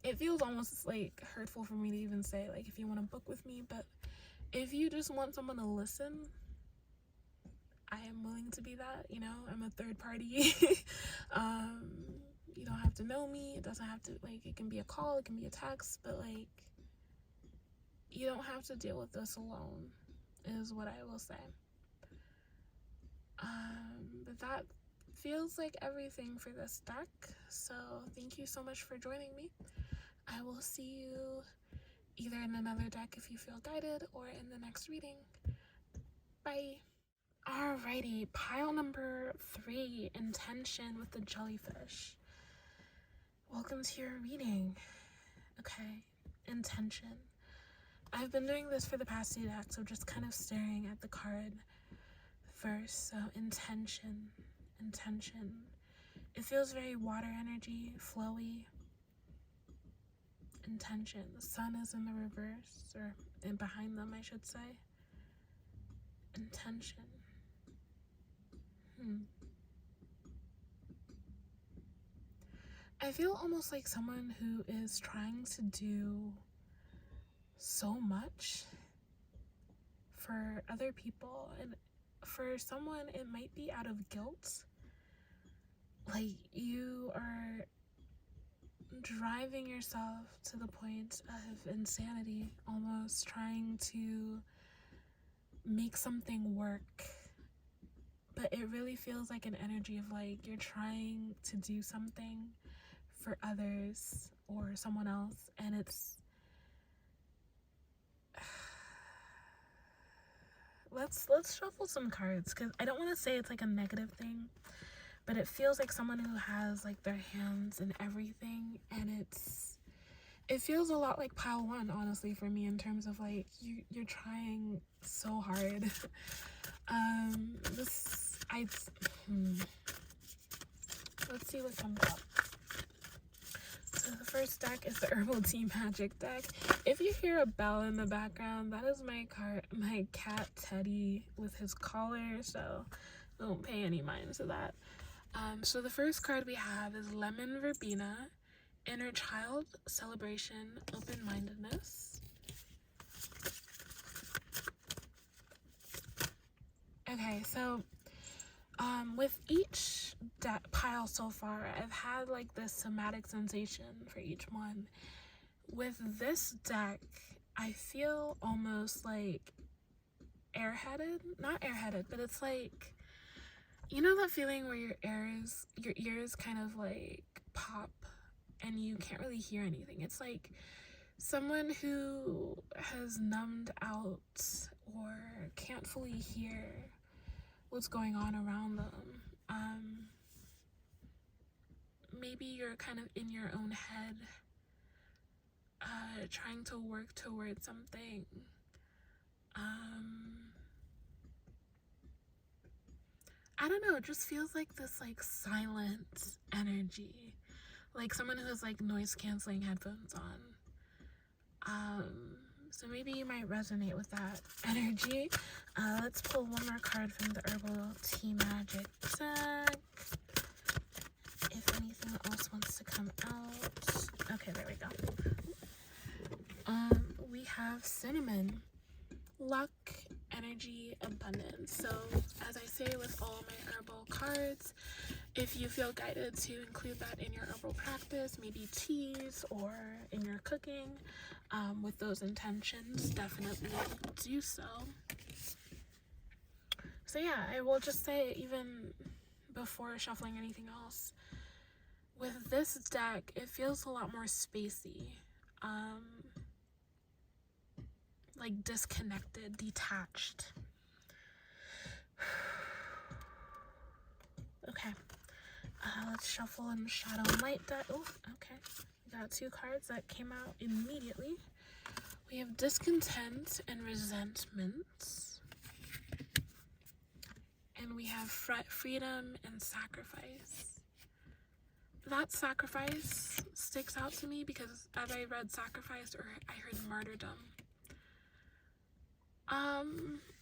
It feels almost like hurtful for me to even say, like, if you want to book with me, but if you just want someone to listen, I am willing to be that. You know, I'm a third party. You don't have to know me. It doesn't have to, like, it can be a call, it can be a text, but like, you don't have to deal with this alone, is what I will say. But that feels like everything for this deck. So thank you so much for joining me. I will see you either in another deck if you feel guided, or in the next reading. Bye. Alrighty, pile number 3, Intention with the Jellyfish. Welcome to your reading. Okay, Intention. I've been doing this for the past 2 decks, so just kind of staring at the card first. So intention. It feels very water energy, flowy. Intention. The sun is in the reverse, or in behind them, I should say. Intention. I feel almost like someone who is trying to do so much for other people, and for someone it might be out of guilt. Like, you are driving yourself to the point of insanity, almost trying to make something work, but it really feels like an energy of like you're trying to do something for others or someone else, and it's let's shuffle some cards, because I don't want to say it's like a negative thing, but it feels like someone who has like their hands in everything, and it feels a lot like pile 1, honestly, for me, in terms of like you're trying so hard. Let's see what comes up. So the first deck is the Herbal Tea Magic deck. If you hear a bell in the background, that is my cat Teddy with his collar, so don't pay any mind to that. So the first card we have is Lemon Verbena, Inner Child, Celebration, Open-Mindedness. Okay, so with each pile so far, I've had like this somatic sensation for each one. With this deck, I feel almost like airheaded. Not airheaded, but it's like, you know that feeling where your ears kind of like pop and you can't really hear anything. It's like someone who has numbed out or can't fully hear what's going on around them. Maybe you're kind of in your own head, trying to work towards something. I don't know, it just feels like this like silent energy, like someone who has like noise canceling headphones on. So maybe you might resonate with that energy. Let's pull one more card from the Herbal Tea Magic deck, if anything else wants to come out. Okay, there we go. We have cinnamon, luck, energy, abundance. So as I say with all my herbal cards, if you feel guided to include that in your herbal practice, maybe teas or in your cooking, with those intentions, definitely do so. So yeah, I will just say, even before shuffling anything else, with this deck, it feels a lot more spacey. Like disconnected, detached. Okay, let's shuffle and shadow and light deck. Oh, okay. We got two cards that came out immediately. We have discontent and resentment. And we have freedom and sacrifice. That sacrifice sticks out to me because as I read sacrifice, or I heard martyrdom.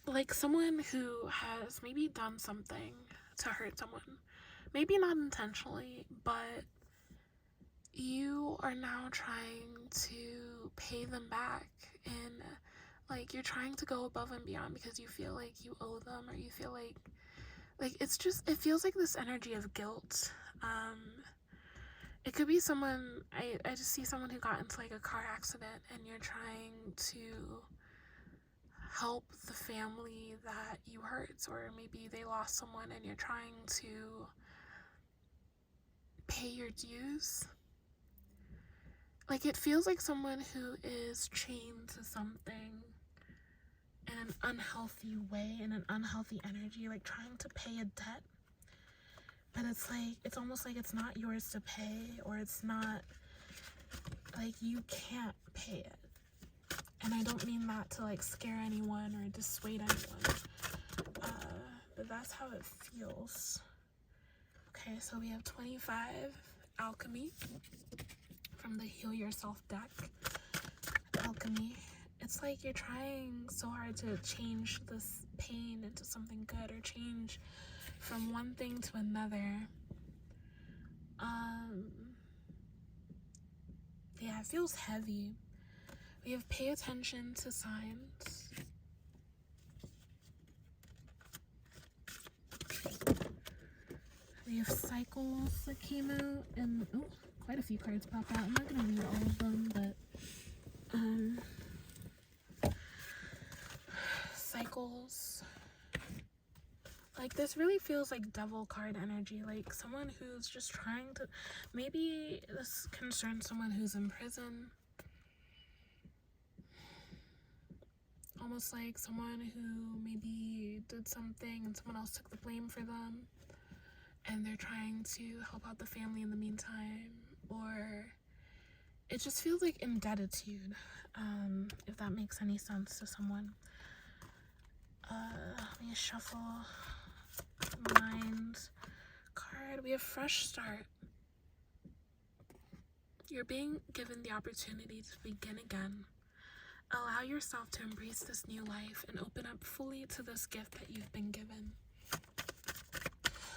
Like someone who has maybe done something to hurt someone, maybe not intentionally, but you are now trying to pay them back, and like you're trying to go above and beyond because you feel like you owe them, or you feel like it's just, it feels like this energy of guilt. It could be someone, I just see someone who got into like a car accident, and you're trying to help the family that you hurt, or maybe they lost someone and you're trying to pay your dues. Like it feels like someone who is chained to something in an unhealthy way, in an unhealthy energy, like trying to pay a debt, but it's like, it's almost like it's not yours to pay, or it's not, like you can't pay it. And I don't mean that to like scare anyone or dissuade anyone, but that's how it feels. Okay, so we have 25, Alchemy, from the Heal Yourself deck. Alchemy. It's like you're trying so hard to change this pain into something good, or change from one thing to another. Yeah, it feels heavy. We have pay attention to signs. We have cycles that came out, and oh, quite a few cards popped out. I'm not gonna read all of them, but cycles. Like this really feels like devil card energy, like someone who's just trying to, maybe this concerns someone who's in prison. Almost like someone who maybe did something and someone else took the blame for them, and they're trying to help out the family in the meantime. Or it just feels like ingratitude, if that makes any sense to someone. Let me shuffle Mind card. We have Fresh Start. You're being given the opportunity to begin again. Allow yourself to embrace this new life and open up fully to this gift that you've been given.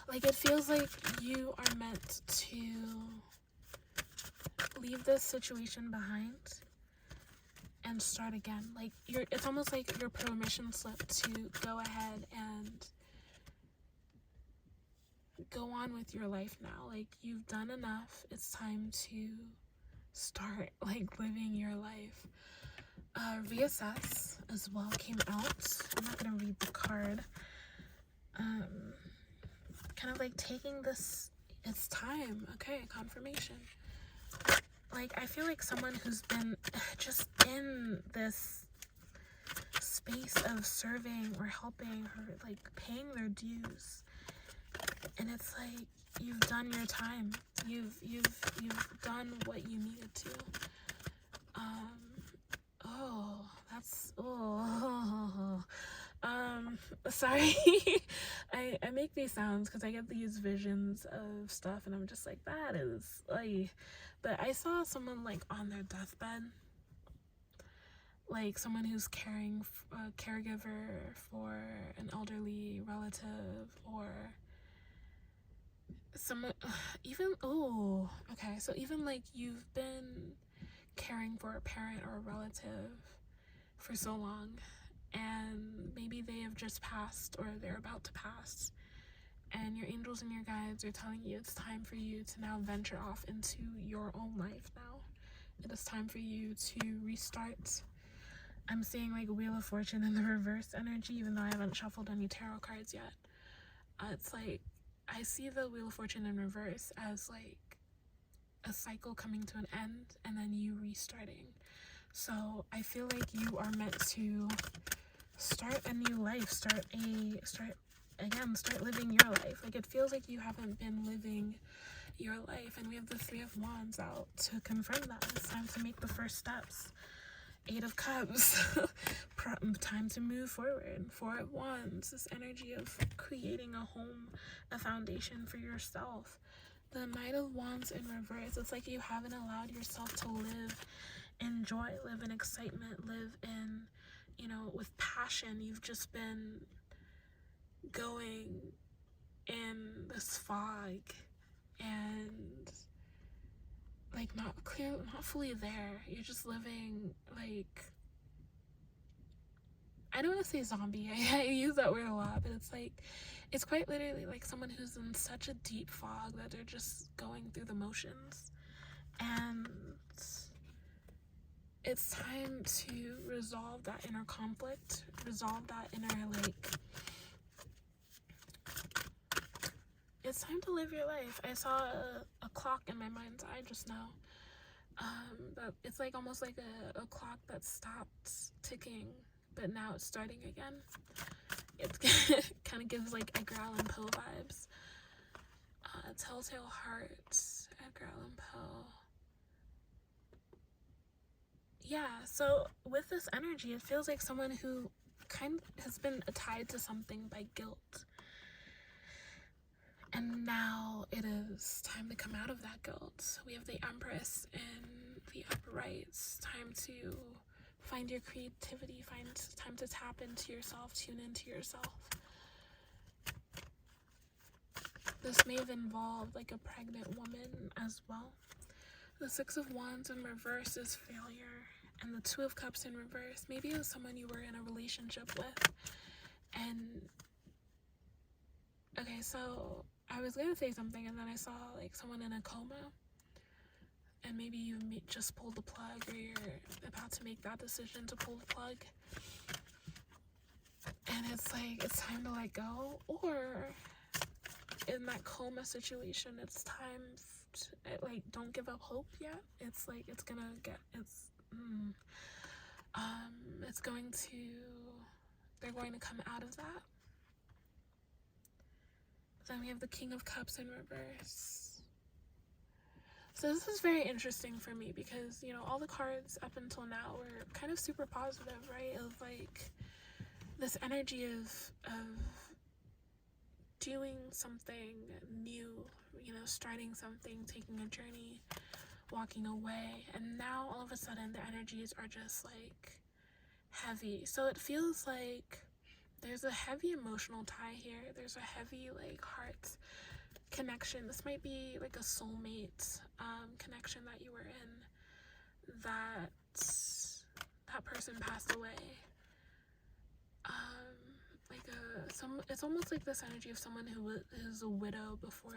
Like it feels like you are meant to leave this situation behind and start again. Like it's almost like your permission slip to go ahead and go on with your life now. Like you've done enough. It's time to start like living your life. Reassess as well came out. I'm not gonna read the card. Kind of like taking this, it's time. Okay, confirmation. Like I feel like someone who's been just in this space of serving or helping, or like paying their dues, and it's like you've done your time. You've done what you needed to. Oh, that's, oh. Sorry. I make these sounds because I get these visions of stuff and I'm just like, that is, like, but I saw someone, like, on their deathbed, like, someone who's a caregiver for an elderly relative, or someone, even, oh, okay, so even, like, you've been caring for a parent or a relative for so long, and maybe they have just passed or they're about to pass, and your angels and your guides are telling you it's time for you to now venture off into your own life now. It is time for you to restart. I'm seeing like Wheel of Fortune in the reverse energy, even though I haven't shuffled any tarot cards yet. It's like, I see the Wheel of Fortune in reverse as like a cycle coming to an end and then you restarting. So I feel like you are meant to start a new life, start living your life. Like, it feels like you haven't been living your life, and we have the Three of Wands out to confirm that. It's time to make the first steps. Eight of Cups, time to move forward. Four of Wands, this energy of creating a home, a foundation for yourself. The Knight of Wands in reverse, it's like you haven't allowed yourself to live in joy, live in excitement, live in, you know, with passion. You've just been going in this fog and like not fully there. You're just living like, I don't want to say zombie, I use that word a lot, but it's like, it's quite literally like someone who's in such a deep fog that they're just going through the motions. And it's time to resolve that inner conflict, resolve that inner, like, it's time to live your life. I saw a clock in my mind's eye just now. But it's like almost like a clock that stopped ticking, but now it's starting again. It kind of gives like Edgar Allan Poe vibes. Telltale Heart, Edgar Allan Poe. Yeah, so with this energy, it feels like someone who kind of has been tied to something by guilt. And now it is time to come out of that guilt. We have the Empress in the uprights. Time to find your creativity, time to tap into yourself, tune into yourself. This may have involved like a pregnant woman as well. The Six of Wands in reverse is failure. And the Two of Cups in reverse, maybe it was someone you were in a relationship with. And okay, so I was gonna say something and then I saw like someone in a coma, and maybe you just pulled the plug, or you're about to make that decision to pull the plug, and it's like it's time to let go. Or in that coma situation, it's time to, like, don't give up hope yet. It's like it's going to they're going to come out of that. Then we have the King of Cups in reverse. So this is very interesting for me because, you know, all the cards up until now were kind of super positive, right? Of like this energy of doing something new, you know, starting something, taking a journey, walking away. And now all of a sudden the energies are just like heavy. So it feels like there's a heavy emotional tie here. There's a heavy like heart connection. This might be like a soulmate connection that you were in, that person passed away. It's almost like this energy of someone who is a widow before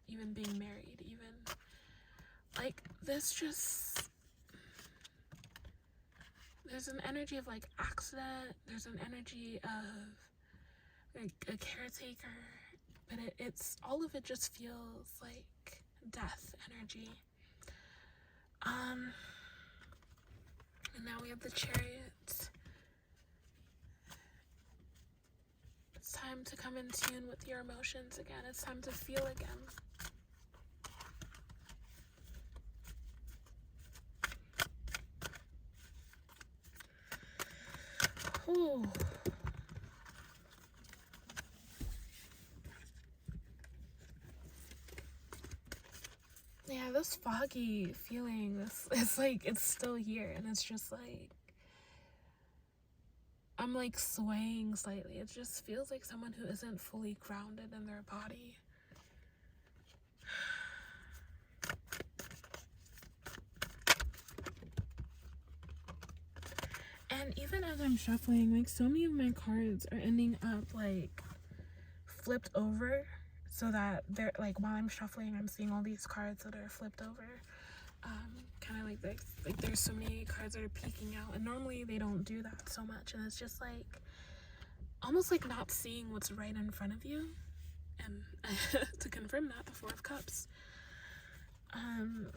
even being married, even like this. Just there's an energy of like accident. There's an energy of like a caretaker, but it's all of it just feels like death energy. And now we have the Chariot. It's time to come in tune with your emotions again. It's time to feel again. Whew. Yeah, this foggy feeling, it's like it's still here, and it's just like I'm like swaying slightly. It just feels like someone who isn't fully grounded in their body. And even as I'm shuffling, like so many of my cards are ending up like flipped over, so that they're like, while I'm shuffling, I'm seeing all these cards that are flipped over. Kind of like this, like there's so many cards that are peeking out, and normally they don't do that so much, and it's just like almost like not seeing what's right in front of you. And to confirm that, the Four of Cups.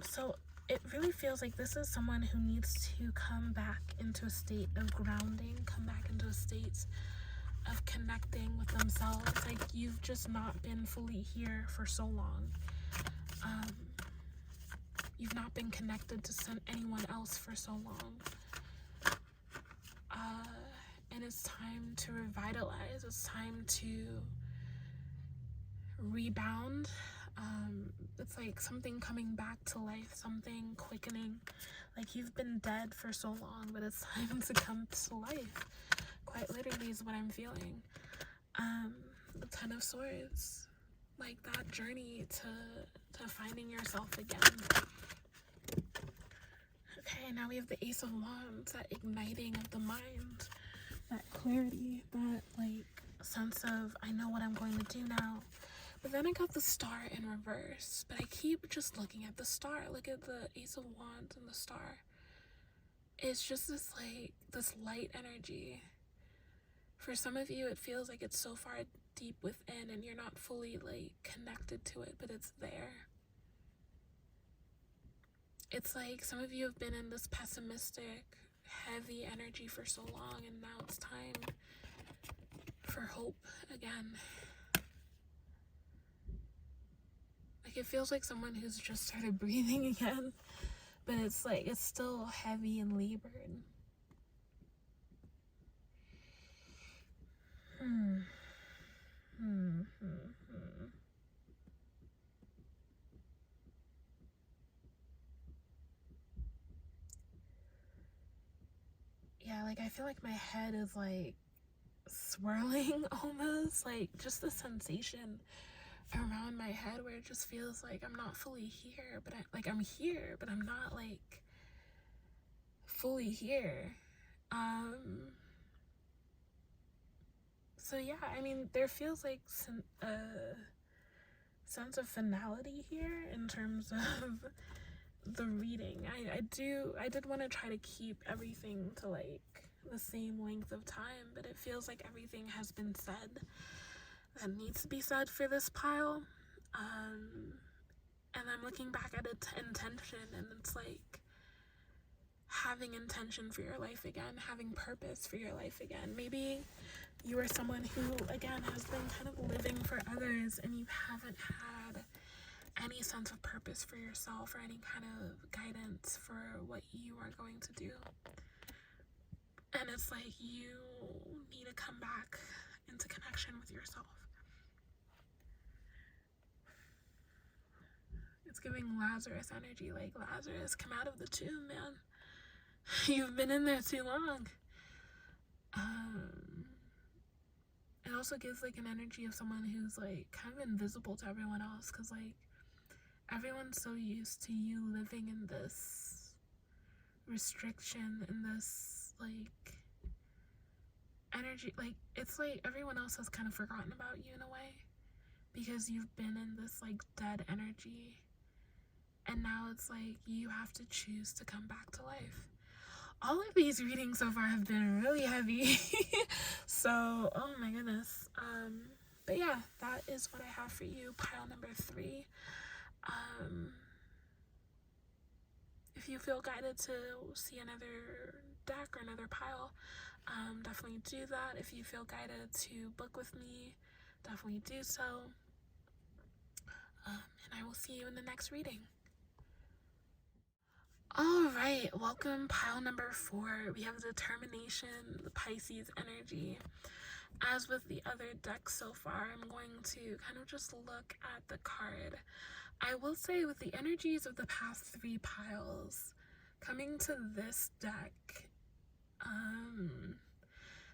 So it really feels like this is someone who needs to come back into a state of grounding, come back into a state of connecting with themselves. Like you've just not been fully here for so long. You've not been connected to anyone else for so long. And it's time to revitalize. It's time to rebound. It's like something coming back to life, something quickening. Like you've been dead for so long, but it's time to come to life. Quite literally is what I'm feeling. The Ten of Swords, like that journey to finding yourself again. Okay, now we have the Ace of Wands, that igniting of the mind, that clarity, that like sense of I know what I'm going to do now. But then I got the Star in reverse, but I keep just looking at the Star. Look at the Ace of Wands and the Star. It's just this like this light energy. For some of you, it feels like it's so far deep within and you're not fully like connected to it, but it's there. It's like some of you have been in this pessimistic, heavy energy for so long, and now it's time for hope again. Like it feels like someone who's just started breathing again, but it's like it's still heavy and labored. Yeah, like I feel like my head is like swirling almost, like just the sensation around my head where it just feels like I'm not fully here, but I'm here, but I'm not like fully here. So yeah, I mean, there feels like a sense of finality here in terms of the reading. I did want to try to keep everything to like the same length of time, but it feels like everything has been said that needs to be said for this pile. And I'm looking back at intention, and it's like having intention for your life again, having purpose for your life again. Maybe you are someone who, again, has been kind of living for others and you haven't had any sense of purpose for yourself or any kind of guidance for what you are going to do. And it's like you need to come back into connection with yourself. It's giving Lazarus energy, like Lazarus, come out of the tomb, man. You've been in there too long. It also gives like an energy of someone who's like kind of invisible to everyone else, because like everyone's so used to you living in this restriction, in this like energy. Like it's like everyone else has kind of forgotten about you in a way, because you've been in this like dead energy, and now it's like you have to choose to come back to life. All of these readings so far have been really heavy. So, oh my goodness. But yeah, that is what I have for you, pile number 3. If you feel guided to see another deck or another pile, definitely do that. If you feel guided to book with me, definitely do so. And I will see you in the next reading. All right, welcome pile number 4. We have determination, the Pisces energy. As with the other deck so far, I'm going to kind of just look at the card. I will say with the energies of the past 3 piles, coming to this deck,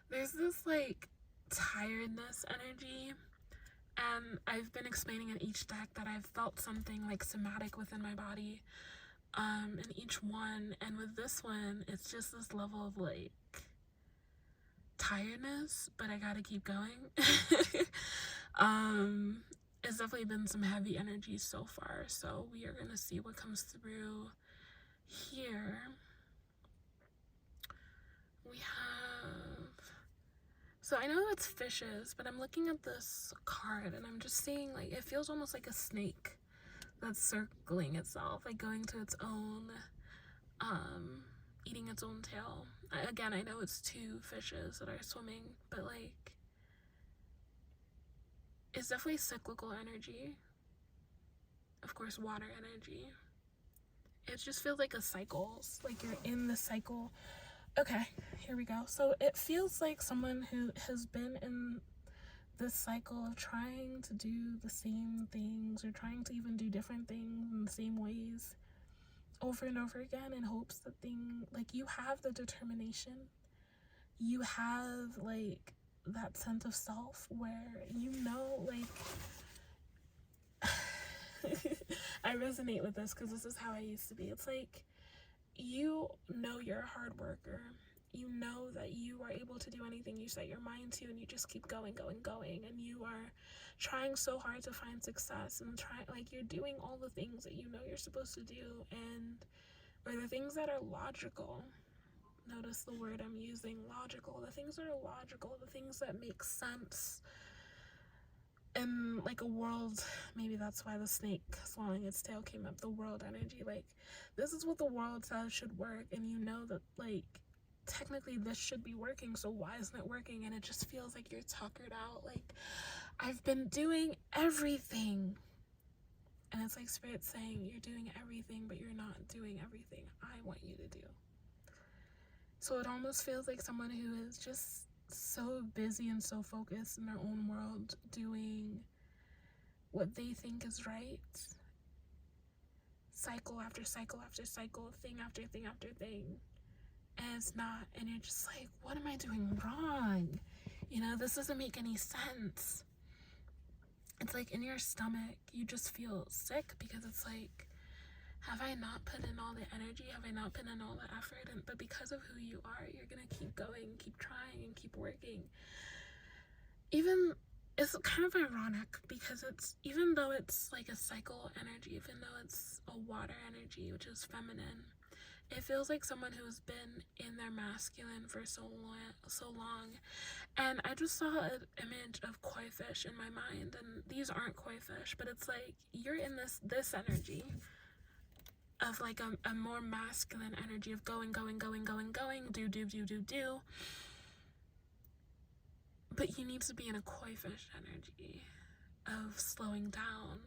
there's this like tiredness energy. And I've been explaining in each deck that I've felt something like somatic within my body in each one, and with this one it's just this level of like tiredness, but I gotta keep going. It's definitely been some heavy energy so far, so we are gonna see what comes through here. We have, so I know it's fishes, but I'm looking at this card and I'm just seeing like it feels almost like a snake that's circling itself, like going to its own, eating its own tail. Again, I know it's 2 fishes that are swimming, but like, it's definitely cyclical energy. Of course, water energy. It just feels like a cycle, like you're in the cycle. Okay, here we go. So it feels like someone who has been in this cycle of trying to do the same things, or trying to even do different things in the same ways over and over again, in hopes that like you have the determination, you have like that sense of self where you know, like I resonate with this because this is how I used to be. It's like, you know, you're a hard worker. You know that you are able to do anything you set your mind to, and you just keep going, and you are trying so hard to find success, and like you're doing all the things that you know you're supposed to do, or the things that are logical. Notice the word I'm using, logical. The things that are logical, the things that make sense in like a world. Maybe that's why the snake swallowing its tail came up, the world energy. Like, this is what the world says should work, and you know that like technically this should be working, so why isn't it working? And it just feels like you're tuckered out, like I've been doing everything, and it's like Spirit saying you're doing everything, but you're not doing everything I want you to do. So it almost feels like someone who is just so busy and so focused in their own world, doing what they think is right, cycle after cycle after cycle, thing after thing after thing, and it's not, and you're just like, what am I doing wrong? You know, this doesn't make any sense. It's like in your stomach, you just feel sick, because it's like, have I not put in all the energy? Have I not put in all the effort? But because of who you are, you're gonna keep going, keep trying, and keep working. Even, it's kind of ironic, because it's, even though it's like a cycle energy, even though it's a water energy, which is feminine, it feels like someone who's been in their masculine for so long. And I just saw an image of koi fish in my mind, and these aren't koi fish, but it's like you're in this energy of like a more masculine energy of going, do. But you need to be in a koi fish energy of slowing down,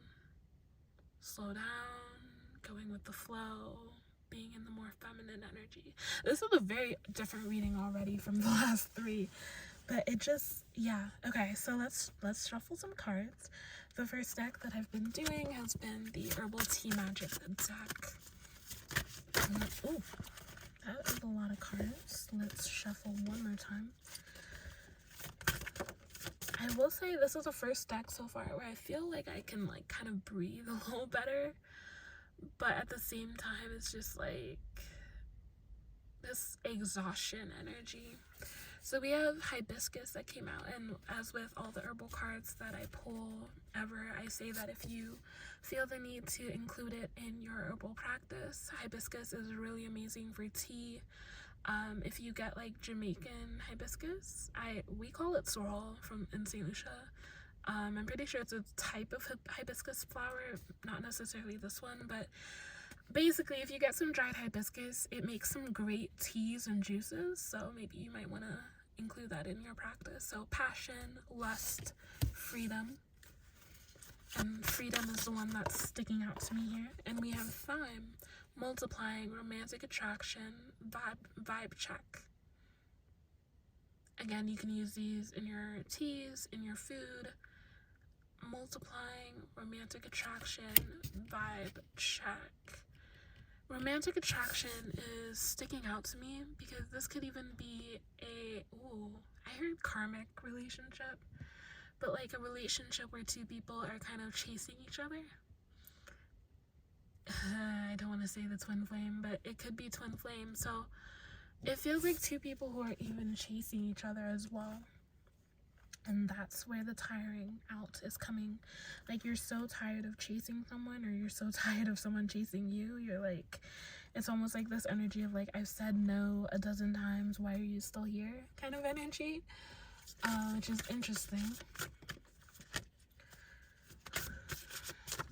slow down, going with the flow, being in the more feminine energy. This is a very different reading already from the last 3, but it just, yeah. Okay, so let's shuffle some cards. The first deck that I've been doing has been the Herbal Tea Magic deck. Oh, that is a lot of cards. Let's shuffle one more time. I will say this is the first deck so far where I feel like I can like kind of breathe a little better, but at the same time it's just like this exhaustion energy. So we have hibiscus that came out, and as with all the herbal cards that I pull ever, I say that if you feel the need to include it in your herbal practice, hibiscus is really amazing for tea. If you get like Jamaican hibiscus, we call it sorrel in St. Lucia. I'm pretty sure it's a type of hibiscus flower, not necessarily this one, but basically if you get some dried hibiscus, it makes some great teas and juices, so maybe you might want to include that in your practice. So passion, lust, freedom, and freedom is the one that's sticking out to me here. And we have thyme, multiplying, romantic attraction, vibe check. Again, you can use these in your teas, in your food. Multiplying, romantic attraction, vibe check. Romantic attraction is sticking out to me because this could even be I heard karmic relationship, but like a relationship where two people are kind of chasing each other. I don't want to say the twin flame, but it could be twin flame. So it feels like two people who are even chasing each other as well. And that's where the tiring out is coming. Like, you're so tired of chasing someone, or you're so tired of someone chasing you. You're like, it's almost like this energy of like, I've said no a dozen times, why are you still here kind of energy, which is interesting.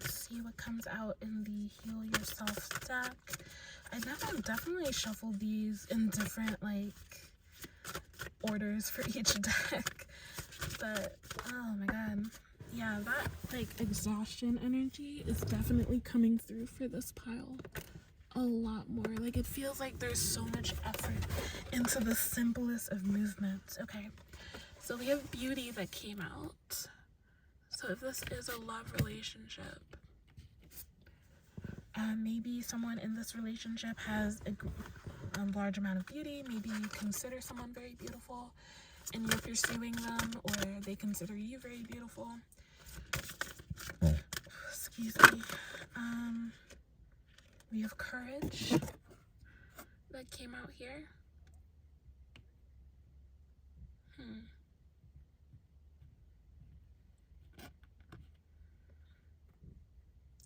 Let's see what comes out in the Heal Yourself deck. I definitely shuffled these in different like orders for each deck. But oh my god, yeah, that like exhaustion energy is definitely coming through for this pile a lot more. Like, it feels like there's so much effort into the simplest of movements. Okay, so we have beauty that came out. So if this is a love relationship, maybe someone in this relationship has a large amount of beauty. Maybe you consider someone very beautiful and you're pursuing them, or they consider you very beautiful. Excuse me. We have courage that came out here.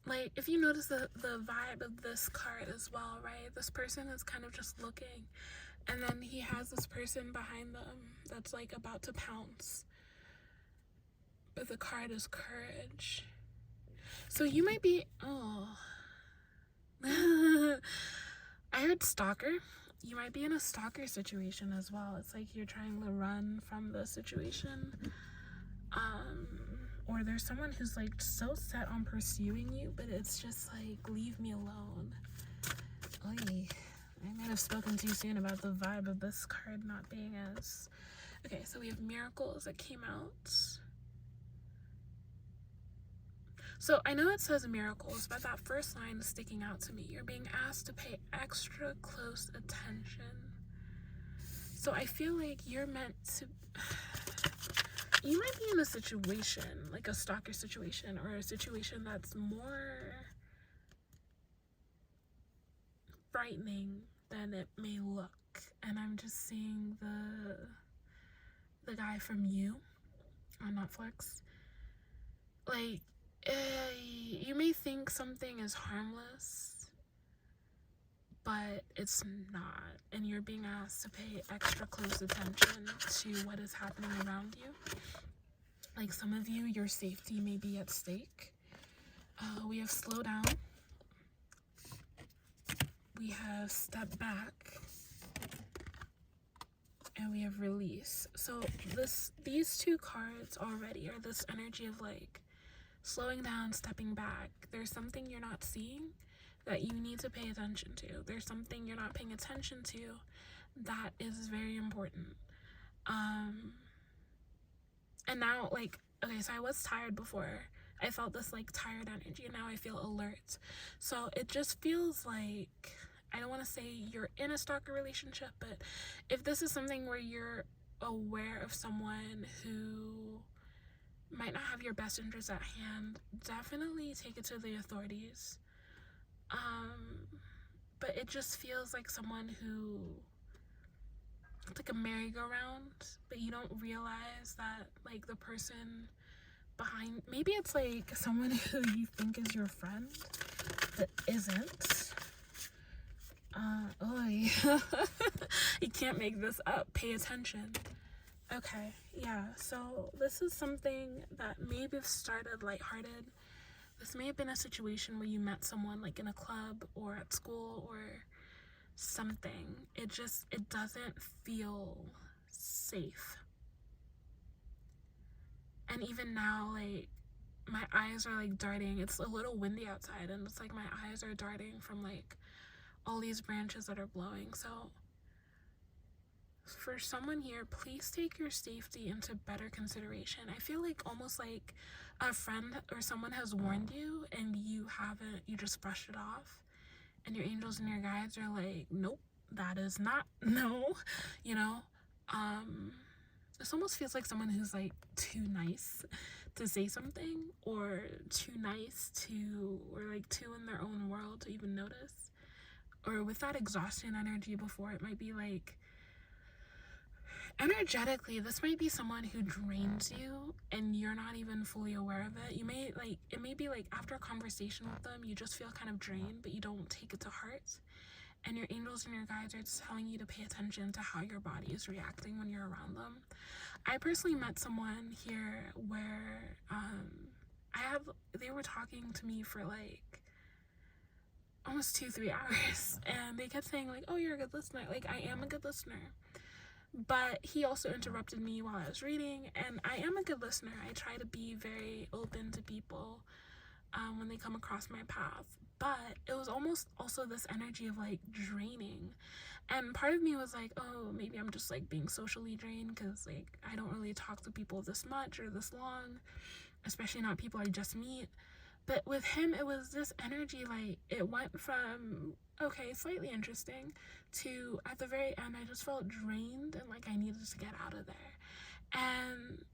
Like, if you notice the vibe of this card as well, right? This person is kind of just looking, and then he has this person behind them that's like about to pounce. But the card is courage. So you might be, I heard stalker. You might be in a stalker situation as well. It's like you're trying to run from the situation. Or there's someone who's like so set on pursuing you, but it's just like, leave me alone. Oy. I might have spoken too soon about the vibe of this card not being as... Okay, so we have miracles that came out. So I know it says miracles, but that first line is sticking out to me. You're being asked to pay extra close attention. So I feel like you're meant to... You might be in a situation, like a stalker situation, or a situation that's more frightening than it may look. And I'm just seeing the guy from You on Netflix. Like, you may think something is harmless, but it's not, and you're being asked to pay extra close attention to what is happening around you. Like, some of you, your safety may be at stake. We have slow down. We have step back. And we have release. So these two cards already are this energy of like slowing down, stepping back. There's something you're not seeing that you need to pay attention to. There's something you're not paying attention to that is very important. And now, like, okay, so I was tired before. I felt this like tired energy, and now I feel alert. So it just feels like, I don't want to say you're in a stalker relationship, but if this is something where you're aware of someone who might not have your best interests at hand, definitely take it to the authorities. But it just feels like someone who, it's like a merry-go-round, but you don't realize that like the person behind, maybe it's like someone who you think is your friend but isn't. You can't make this up. Pay attention. Okay, yeah, so this is something that maybe started lighthearted. This may have been a situation where you met someone like in a club or at school or something. It doesn't feel safe. And even now, like, my eyes are like darting. It's a little windy outside, and it's like my eyes are darting from like all these branches that are blowing. So for someone here, please take your safety into better consideration. I feel like almost like a friend or someone has warned you and you haven't, you just brushed it off, and your angels and your guides are like, nope, that is not, no, you know. This almost feels like someone who's like too nice to say something, or too nice to, or like too in their own world to even notice. Or with that exhaustion energy before, it might be like, energetically, this might be someone who drains you and you're not even fully aware of it. You may like, it may be like after a conversation with them, you just feel kind of drained, but you don't take it to heart. And your angels and your guides are telling you to pay attention to how your body is reacting when you're around them. I personally met someone here where they were talking to me for like almost 2-3 hours, and they kept saying like, oh, you're a good listener. Like, I am a good listener. But he also interrupted me while I was reading, and I am a good listener. I try to be very open to people when they come across my path. But it was almost also this energy of like draining. And part of me was like, oh, maybe I'm just like being socially drained because like I don't really talk to people this much or this long, especially not people I just meet. But with him, it was this energy, like it went from, okay, slightly interesting, to at the very end, I just felt drained and like I needed to get out of there. And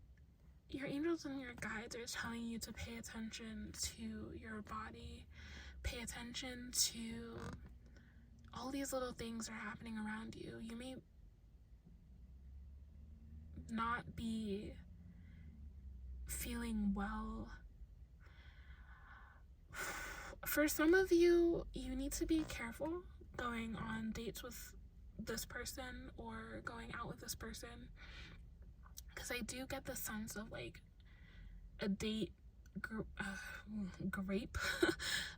your angels and your guides are telling you to pay attention to your body, pay attention to all these little things that are happening around you. You may not be feeling well. For some of you, you need to be careful going on dates with this person or going out with this person, because I do get the sense of like a date grape.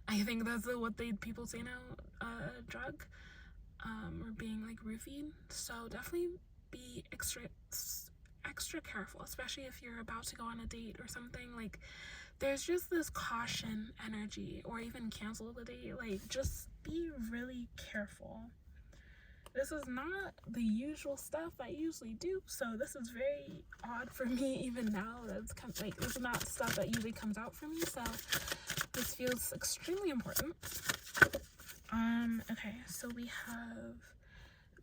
I think that's what people say now, drug, or being like roofied. So definitely be extra careful, especially if you're about to go on a date or something. Like, there's just this caution energy, or even cancel the date. Like, just be really careful. This is not the usual stuff I usually do, so this is very odd for me even now. That's kind of like, this is not stuff that usually comes out for me, so this feels extremely important. Okay, so we have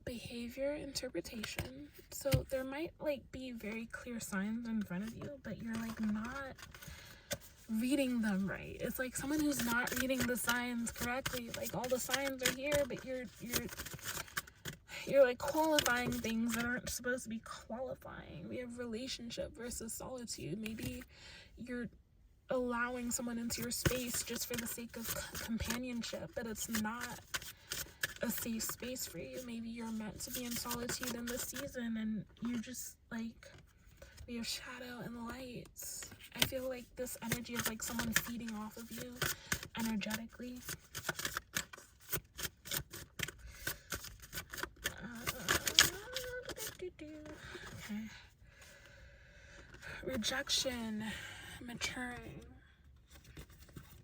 behavior interpretation. So there might like be very clear signs in front of you, but you're like not reading them right. It's like someone who's not reading the signs correctly. Like, all the signs are here, but you're like qualifying things that aren't supposed to be qualifying. We have relationship versus solitude. Maybe you're allowing someone into your space just for the sake of companionship, but it's not a safe space for you. Maybe you're meant to be in solitude in this season, and you're just like, we have shadow and lights. I feel like this energy is like someone feeding off of you energetically. Okay. Rejection, maturing,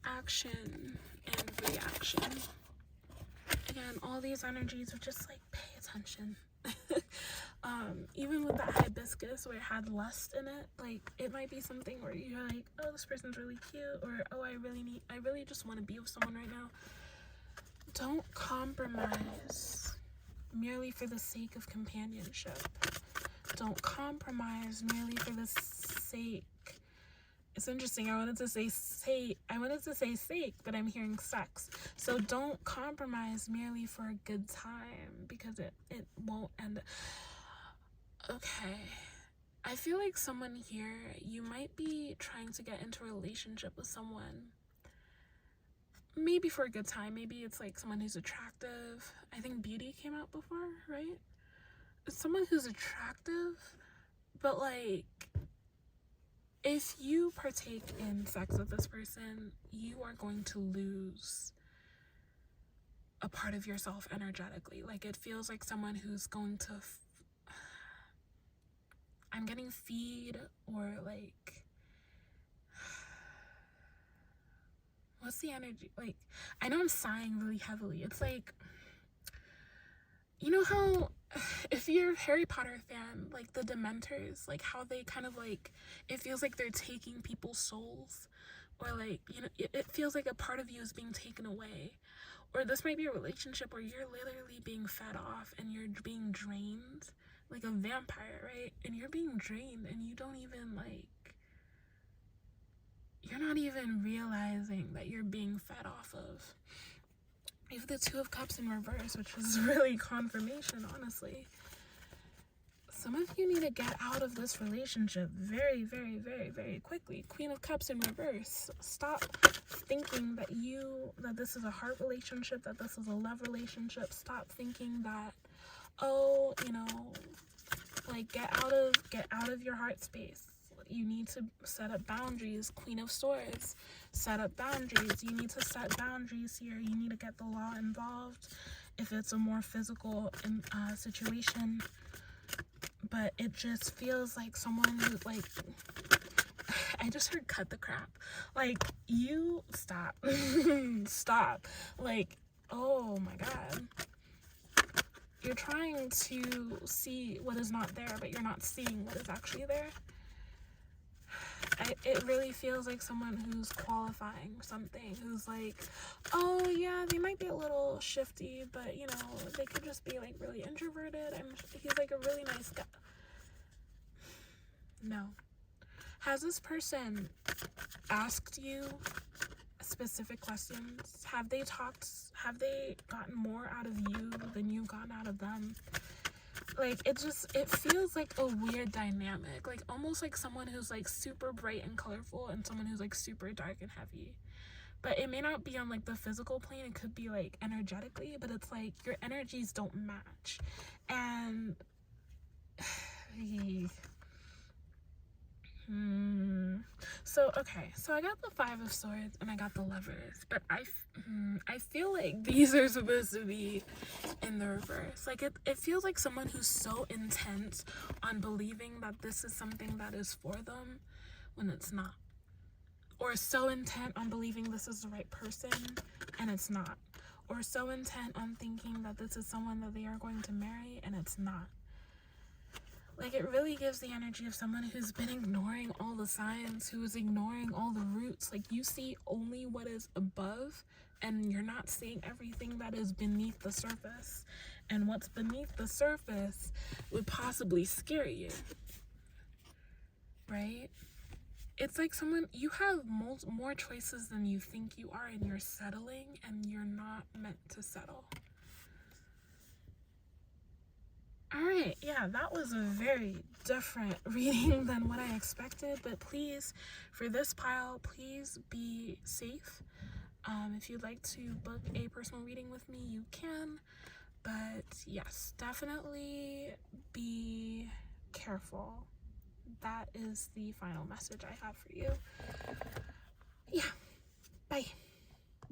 action, and reaction. Again, all these energies are just like, pay attention. Even with that hibiscus where it had lust in it, like, it might be something where you're like, oh, this person's really cute, or oh, I really just want to be with someone right now. Don't compromise merely for the sake of companionship. Don't compromise merely for the sake. It's interesting. I wanted to say sake, but I'm hearing sex. So don't compromise merely for a good time, because it won't end. Okay. I feel like someone here, you might be trying to get into a relationship with someone, maybe for a good time. Maybe it's like someone who's attractive. I think beauty came out before, right? It's someone who's attractive, but like, if you partake in sex with this person, you are going to lose a part of yourself energetically. Like, it feels like someone who's going to I'm getting feed, or like, what's the energy? Like, I know I'm sighing really heavily. It's like, you know how, if you're a Harry Potter fan, like the Dementors, like how they kind of like, it feels like they're taking people's souls, or like, you know, it feels like a part of you is being taken away. Or this might be a relationship where you're literally being fed off and you're being drained, like a vampire, right? And you're being drained and you don't even like, you're not even realizing that you're being fed off of. You have the Two of Cups in reverse, which was really confirmation, honestly. Some of you need to get out of this relationship very, very, very, very quickly. Queen of Cups in reverse. Stop thinking that this is a heart relationship, that this is a love relationship. Stop thinking that, oh, you know, like get out of your heart space. You need to set up boundaries. Queen of Swords. Set up boundaries. You need to set boundaries here. You need to get the law involved if it's a more physical situation. But it just feels like someone who, like, I just heard cut the crap. Like, you stop. Stop. Like, oh my God. You're trying to see what is not there, but you're not seeing what is actually there. It really feels like someone who's qualifying something, who's like, oh yeah, they might be a little shifty, but you know, they could just be like really introverted, and he's like a really nice guy. No. Has this person asked you specific questions? Have they gotten more out of you than you've gotten out of them? Like, it feels like a weird dynamic, like almost like someone who's like super bright and colorful and someone who's like super dark and heavy. But it may not be on like the physical plane, it could be like energetically, but it's like your energies don't match. And so I got the Five of Swords and I got the Lovers, but I feel like these are supposed to be in the reverse. Like it feels like someone who's so intent on believing that this is something that is for them when it's not, or so intent on believing this is the right person and it's not, or so intent on thinking that this is someone that they are going to marry and it's not. Like, it really gives the energy of someone who's been ignoring all the signs, who is ignoring all the roots. Like, you see only what is above, and you're not seeing everything that is beneath the surface. And what's beneath the surface would possibly scare you, right? It's like you have more choices than you think you are, and you're settling, and you're not meant to settle. Alright, yeah, that was a very different reading than what I expected, but please, for this pile, please be safe. If you'd like to book a personal reading with me, you can, but yes, definitely be careful. That is the final message I have for you. Yeah, bye.